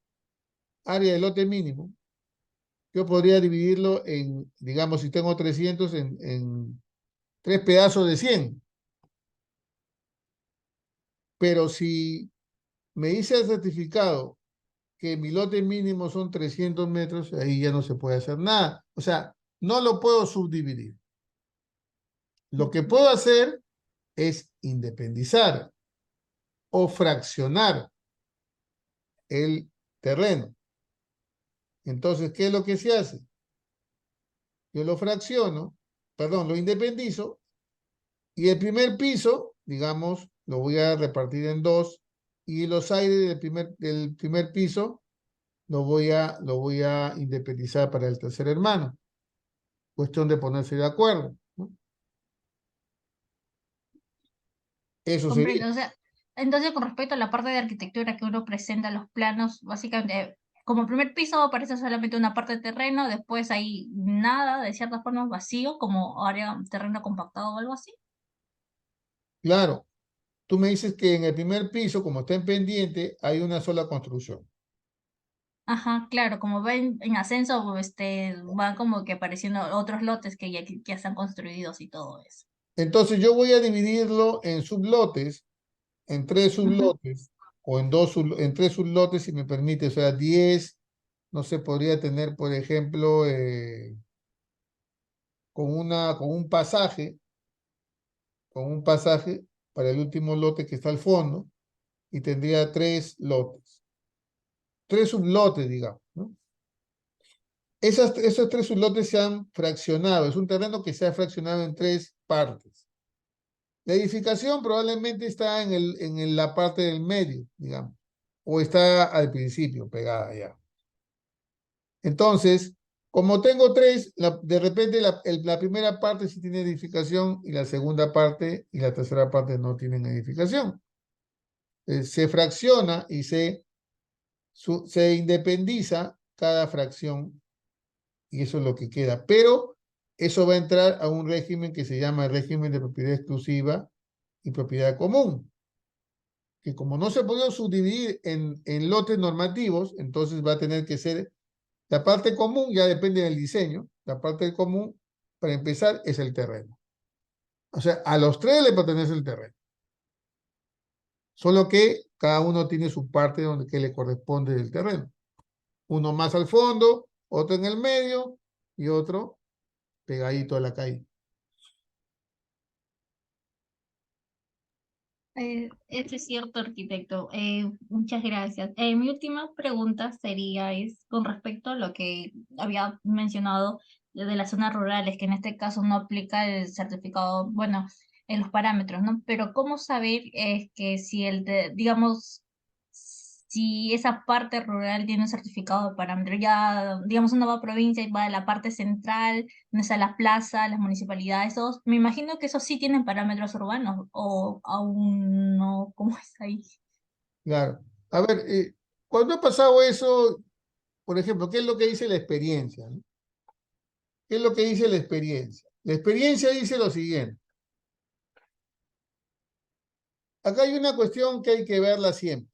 área del lote mínimo, yo podría dividirlo en, digamos, si tengo 300, en tres pedazos de 100. Pero si me dice el certificado que mi lote mínimo son 300 metros, ahí ya no se puede hacer nada. O sea, no lo puedo subdividir. Lo que puedo hacer es independizar o fraccionar el terreno. Entonces, ¿qué es lo que se hace? Yo lo fracciono, perdón, lo independizo y el primer piso, digamos, lo voy a repartir en dos y los aires del primer piso lo voy a independizar para el tercer hermano. Cuestión de ponerse de acuerdo, ¿no? Eso sería. Comprendo, o sea, entonces con respecto a la parte de arquitectura que uno presenta los planos, básicamente, como primer piso aparece solamente una parte de terreno, después hay nada, de cierta forma vacío, como área terreno compactado o algo así. Claro, tú me dices que en el primer piso, como está en pendiente, hay una sola construcción. Ajá, claro, como va en ascenso, van como que apareciendo otros lotes que ya están construidos y todo eso. Entonces yo voy a dividirlo en sublotes, en tres Ujú. sublotes, o en tres sublotes, si me permite, o sea, 10, no sé, podría tener, por ejemplo, con un pasaje para el último lote que está al fondo, y tendría tres lotes, tres sublotes, digamos, ¿no? Esos tres sublotes se han fraccionado, es un terreno que se ha fraccionado en tres partes. La edificación probablemente está en la parte del medio, digamos, o está al principio pegada ya. Entonces, como tengo tres, de repente la primera parte sí tiene edificación y la segunda parte y la tercera parte no tienen edificación. Se fracciona y se independiza cada fracción y eso es lo que queda. Pero eso va a entrar a un régimen que se llama régimen de propiedad exclusiva y propiedad común, que como no se ha podido subdividir en lotes normativos, entonces va a tener que ser la parte común, ya depende del diseño, la parte común, para empezar, es el terreno. O sea, a los tres le pertenece el terreno, solo que cada uno tiene su parte que le corresponde del terreno. Uno más al fondo, otro en el medio y otro pegadito a la calle. Eso es cierto, arquitecto. Muchas gracias. Mi última pregunta sería, es con respecto a lo que había mencionado de las zonas rurales, que en este caso no aplica el certificado, bueno, en los parámetros, ¿no? Pero ¿cómo saber que si digamos, si esa parte rural tiene un certificado de parámetro? Ya, digamos, una va a provincia y va a la parte central, donde está la plaza, las municipalidades, todos. Me imagino que esos sí tienen parámetros urbanos o aún no, ¿cómo es ahí? Claro. A ver, cuando ha pasado eso, por ejemplo, ¿qué es lo que dice la experiencia, no? ¿Qué es lo que dice la experiencia? La experiencia dice lo siguiente. Acá hay una cuestión que hay que verla siempre.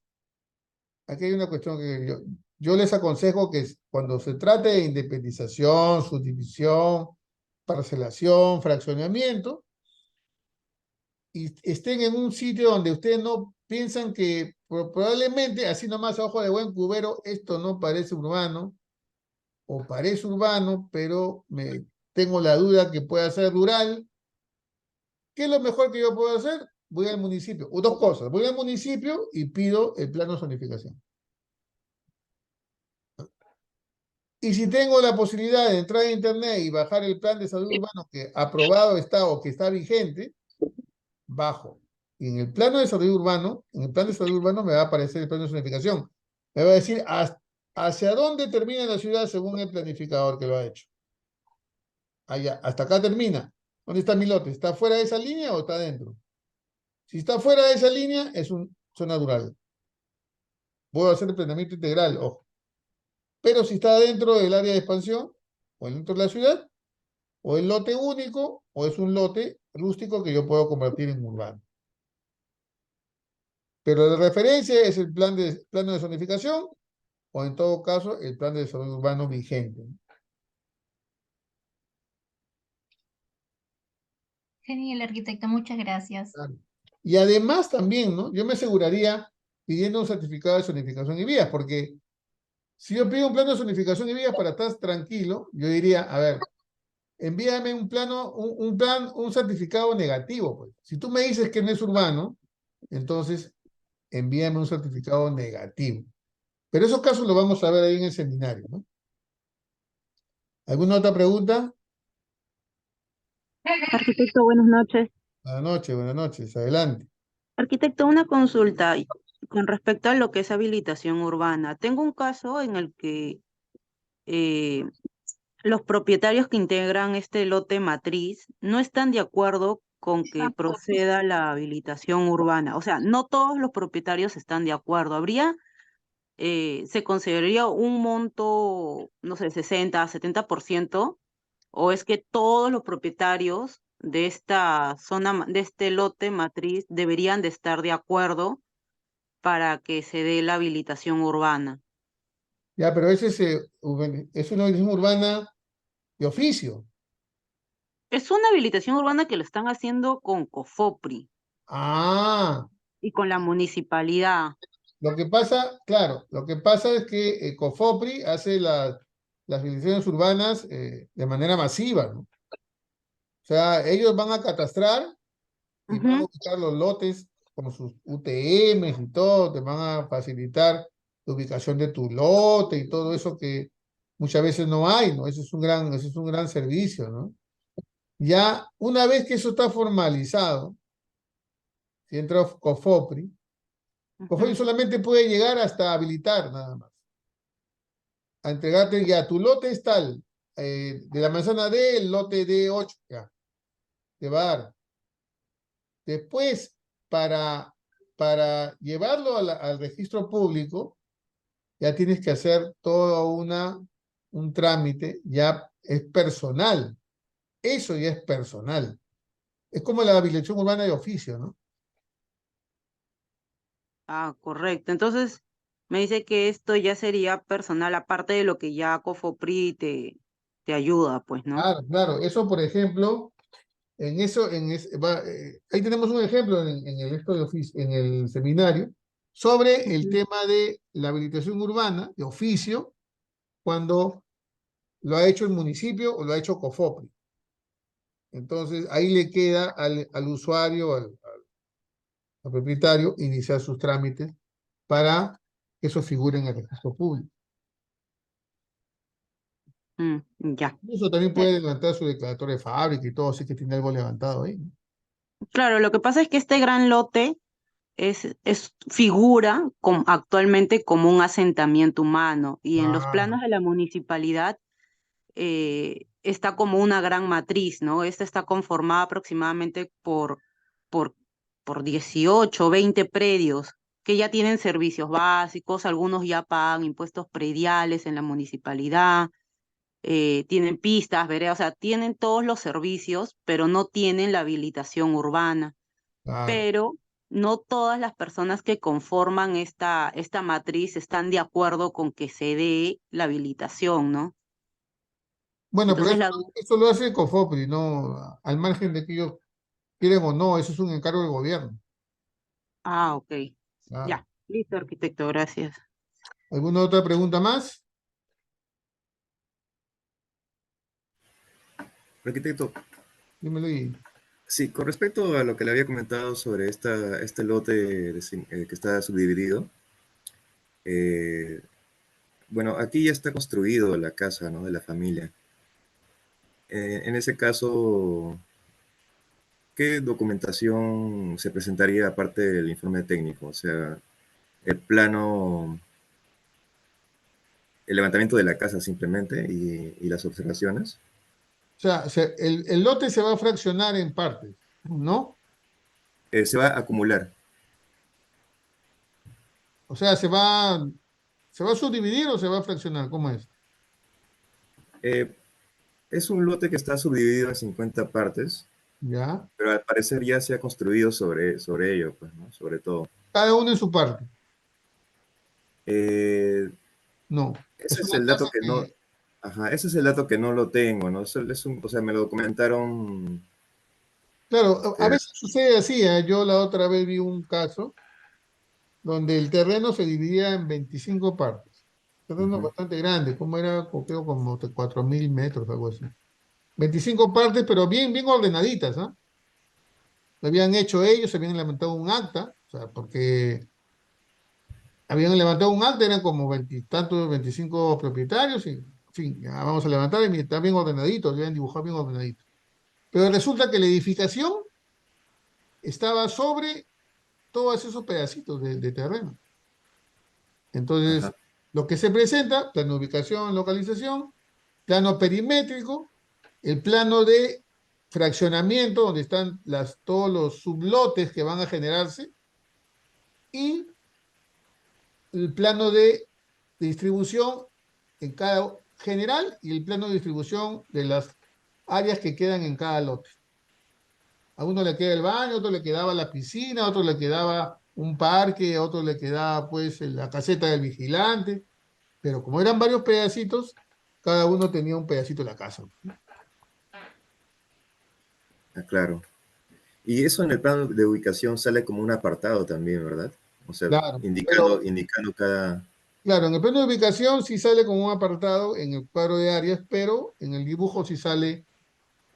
Aquí hay una cuestión que yo les aconsejo que cuando se trate de independización, subdivisión, parcelación, fraccionamiento, y estén en un sitio donde ustedes no piensan que probablemente, así nomás a ojo de buen cubero, esto no parece urbano, o parece urbano, pero tengo la duda que pueda ser rural. ¿Qué es lo mejor que yo puedo hacer? Voy al municipio, o dos cosas, voy al municipio y pido el plano de zonificación. Y si tengo la posibilidad de entrar a internet y bajar el plan de salud urbano que aprobado está o que está vigente, bajo. Y en el plano de desarrollo urbano, en el plan de desarrollo urbano me va a aparecer el plano de zonificación. Me va a decir hacia dónde termina la ciudad según el planificador que lo ha hecho. Allá, hasta acá termina. ¿Dónde está mi lote? ¿Está fuera de esa línea o está dentro? Si está fuera de esa línea, es una zona rural. Puedo hacer el planeamiento integral, ojo. Pero si está dentro del área de expansión, o dentro de la ciudad, o el lote único, o es un lote rústico que yo puedo convertir en urbano. Pero la referencia es el plano de zonificación, o en todo caso, el plan de desarrollo urbano vigente. Genial, arquitecto, muchas gracias. Claro. Y además también, ¿no? Yo me aseguraría pidiendo un certificado de zonificación y vías, porque si yo pido un plano de zonificación y vías para estar tranquilo, yo diría, a ver, envíame un plano, un certificado negativo, pues. Si tú me dices que no es urbano, entonces envíame un certificado negativo. Pero esos casos los vamos a ver ahí en el seminario, ¿no? ¿Alguna otra pregunta? Arquitecto, buenas noches. Buenas noches, adelante. Arquitecto, una consulta con respecto a lo que es habilitación urbana. Tengo un caso en el que eh, los propietarios que integran este lote matriz no están de acuerdo con que proceda la habilitación urbana. O sea, no todos los propietarios están de acuerdo. Se consideraría un monto, no sé, 60, 70%, o es que todos los propietarios de esta zona, de este lote matriz, deberían de estar de acuerdo para que se dé la habilitación urbana. Ya, pero ese es una organización urbana de oficio. Es una habilitación urbana que lo están haciendo con COFOPRI Ah, y con la municipalidad. lo que pasa, claro, lo que pasa es que COFOPRI hace las organizaciones urbanas de manera masiva, ¿no? O sea, ellos van a catastrar y van a Ujú. ubicar los lotes con sus UTMs y todo, te van a facilitar la ubicación de tu lote y todo eso que muchas veces no hay, ¿no? Ese es un gran servicio, ¿no? Ya una vez que eso está formalizado, si entra COFOPRI, COFOPRI Ujú. solamente puede llegar hasta habilitar nada más, a entregarte ya, tu lote es tal, de la manzana D, el lote D8, ya, te va a dar. Después, para llevarlo al registro público, ya tienes que hacer todo un trámite, ya es personal. Eso ya es personal. Es como la habilitación urbana de oficio, ¿no? Ah, correcto. Entonces, me dice que esto ya sería personal, aparte de lo que ya COFOPRI te ayuda, pues, ¿no? Claro, claro. Eso, por ejemplo, ahí tenemos un ejemplo en el seminario sobre el Ujú. tema de la habilitación urbana de oficio cuando lo ha hecho el municipio o lo ha hecho COFOPRI. Entonces, ahí le queda al usuario, al propietario, iniciar sus trámites para que eso figure en el registro público. Ya. Eso también Eh, puede levantar su declaratoria de fábrica y todo, así que tiene algo levantado ahí, ¿no? Claro, lo que pasa es que este gran lote figura actualmente como un asentamiento humano y en los Ah, planos de la municipalidad está como una gran matriz, ¿no? Esta está conformada aproximadamente por, por 18 o 20 predios que ya tienen servicios básicos, algunos ya pagan impuestos prediales en la municipalidad, tienen pistas, veredas, o sea, tienen todos los servicios, pero no tienen la habilitación urbana. claro. Pero no todas las personas que conforman esta matriz están de acuerdo con que se dé la habilitación, ¿no? Bueno, pero Entonces eso lo hace COFOPRI, ¿no? Al margen de que ellos quieren o no, eso es un encargo del gobierno. ok. Claro. Ya, listo, arquitecto, gracias. ¿Alguna otra pregunta más? Arquitecto, Dímelo y... sí, con respecto a lo que le había comentado sobre este lote que está subdividido, eh, bueno, aquí ya está construido la casa, ¿no? De la familia. En ese caso, ¿qué documentación se presentaría aparte del informe técnico? O sea, el plano, el levantamiento de la casa simplemente y las observaciones. O sea, el lote se va a fraccionar en partes, ¿no? Se va a acumular. O sea, ¿se va a subdividir o se va a fraccionar? ¿Cómo es? Eh, es un lote que está subdividido en 50 partes, ¿Ya? pero al parecer ya se ha construido sobre ello, pues, ¿no? Sobre todo. Cada uno en su parte. Eh, No. ese Es es una el dato casa que no, que, ajá, ese es el dato que no lo tengo, ¿no? O sea, me lo documentaron. claro, a eh, veces sucede así, ¿eh? Yo la otra vez vi un caso donde el terreno se dividía en 25 partes. Terreno Ujú. bastante grande, como era, creo, como de 4.000 metros, algo así. 25 partes, pero bien, bien ordenaditas, ¿ah? Lo habían hecho ellos, se habían levantado un acta, o sea, porque habían levantado un acta, eran como veintitantos, 25 propietarios, y, en fin, ya vamos a levantar, y está bien ordenadito, habían dibujado bien ordenadito. Pero resulta que la edificación estaba sobre todos esos pedacitos de terreno. Entonces, Ajá, lo que se presenta, plano de ubicación, localización, plano perimétrico, el plano de fraccionamiento, donde están todos los sublotes que van a generarse, y el plano de distribución en cada general y el plano de distribución de las áreas que quedan en cada lote. A uno le queda el baño, a otro le quedaba la piscina, a otro le quedaba un parque, a otro le quedaba pues la caseta del vigilante, pero como eran varios pedacitos, cada uno tenía un pedacito de la casa. claro. Y eso en el plano de ubicación sale como un apartado también, ¿verdad? O sea, Claro, indicando, pero indicando cada... claro, en el plano de ubicación sí sale como un apartado en el cuadro de áreas, pero en el dibujo sí sale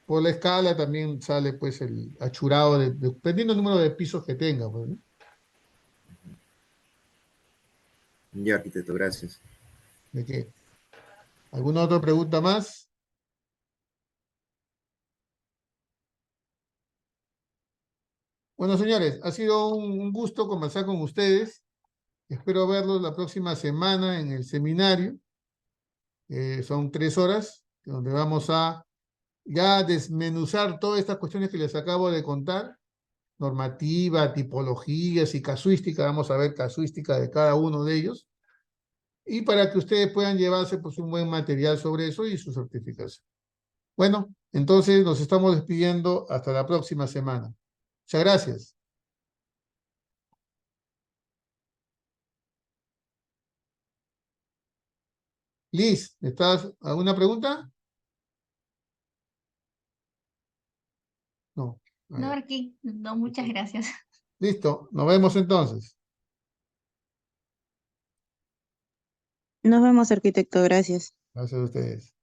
por la escala, también sale pues el achurado, dependiendo del número de pisos que tenga, pues, ¿no? Ya, arquitecto, gracias. ¿De qué? ¿Alguna otra pregunta más? Bueno, señores, ha sido un gusto conversar con ustedes. Espero verlos la próxima semana en el seminario. Son 3 horas, donde vamos a ya desmenuzar todas estas cuestiones que les acabo de contar, normativa, tipologías y casuística. Vamos a ver casuística de cada uno de ellos. Y para que ustedes puedan llevarse pues un buen material sobre eso y su certificación. Bueno, entonces nos estamos despidiendo hasta la próxima semana. Muchas gracias. Liz, ¿estás alguna pregunta? No. Ah, No, ya. aquí, no, muchas gracias. Listo, nos vemos entonces. Nos vemos, arquitecto, gracias. Gracias a ustedes.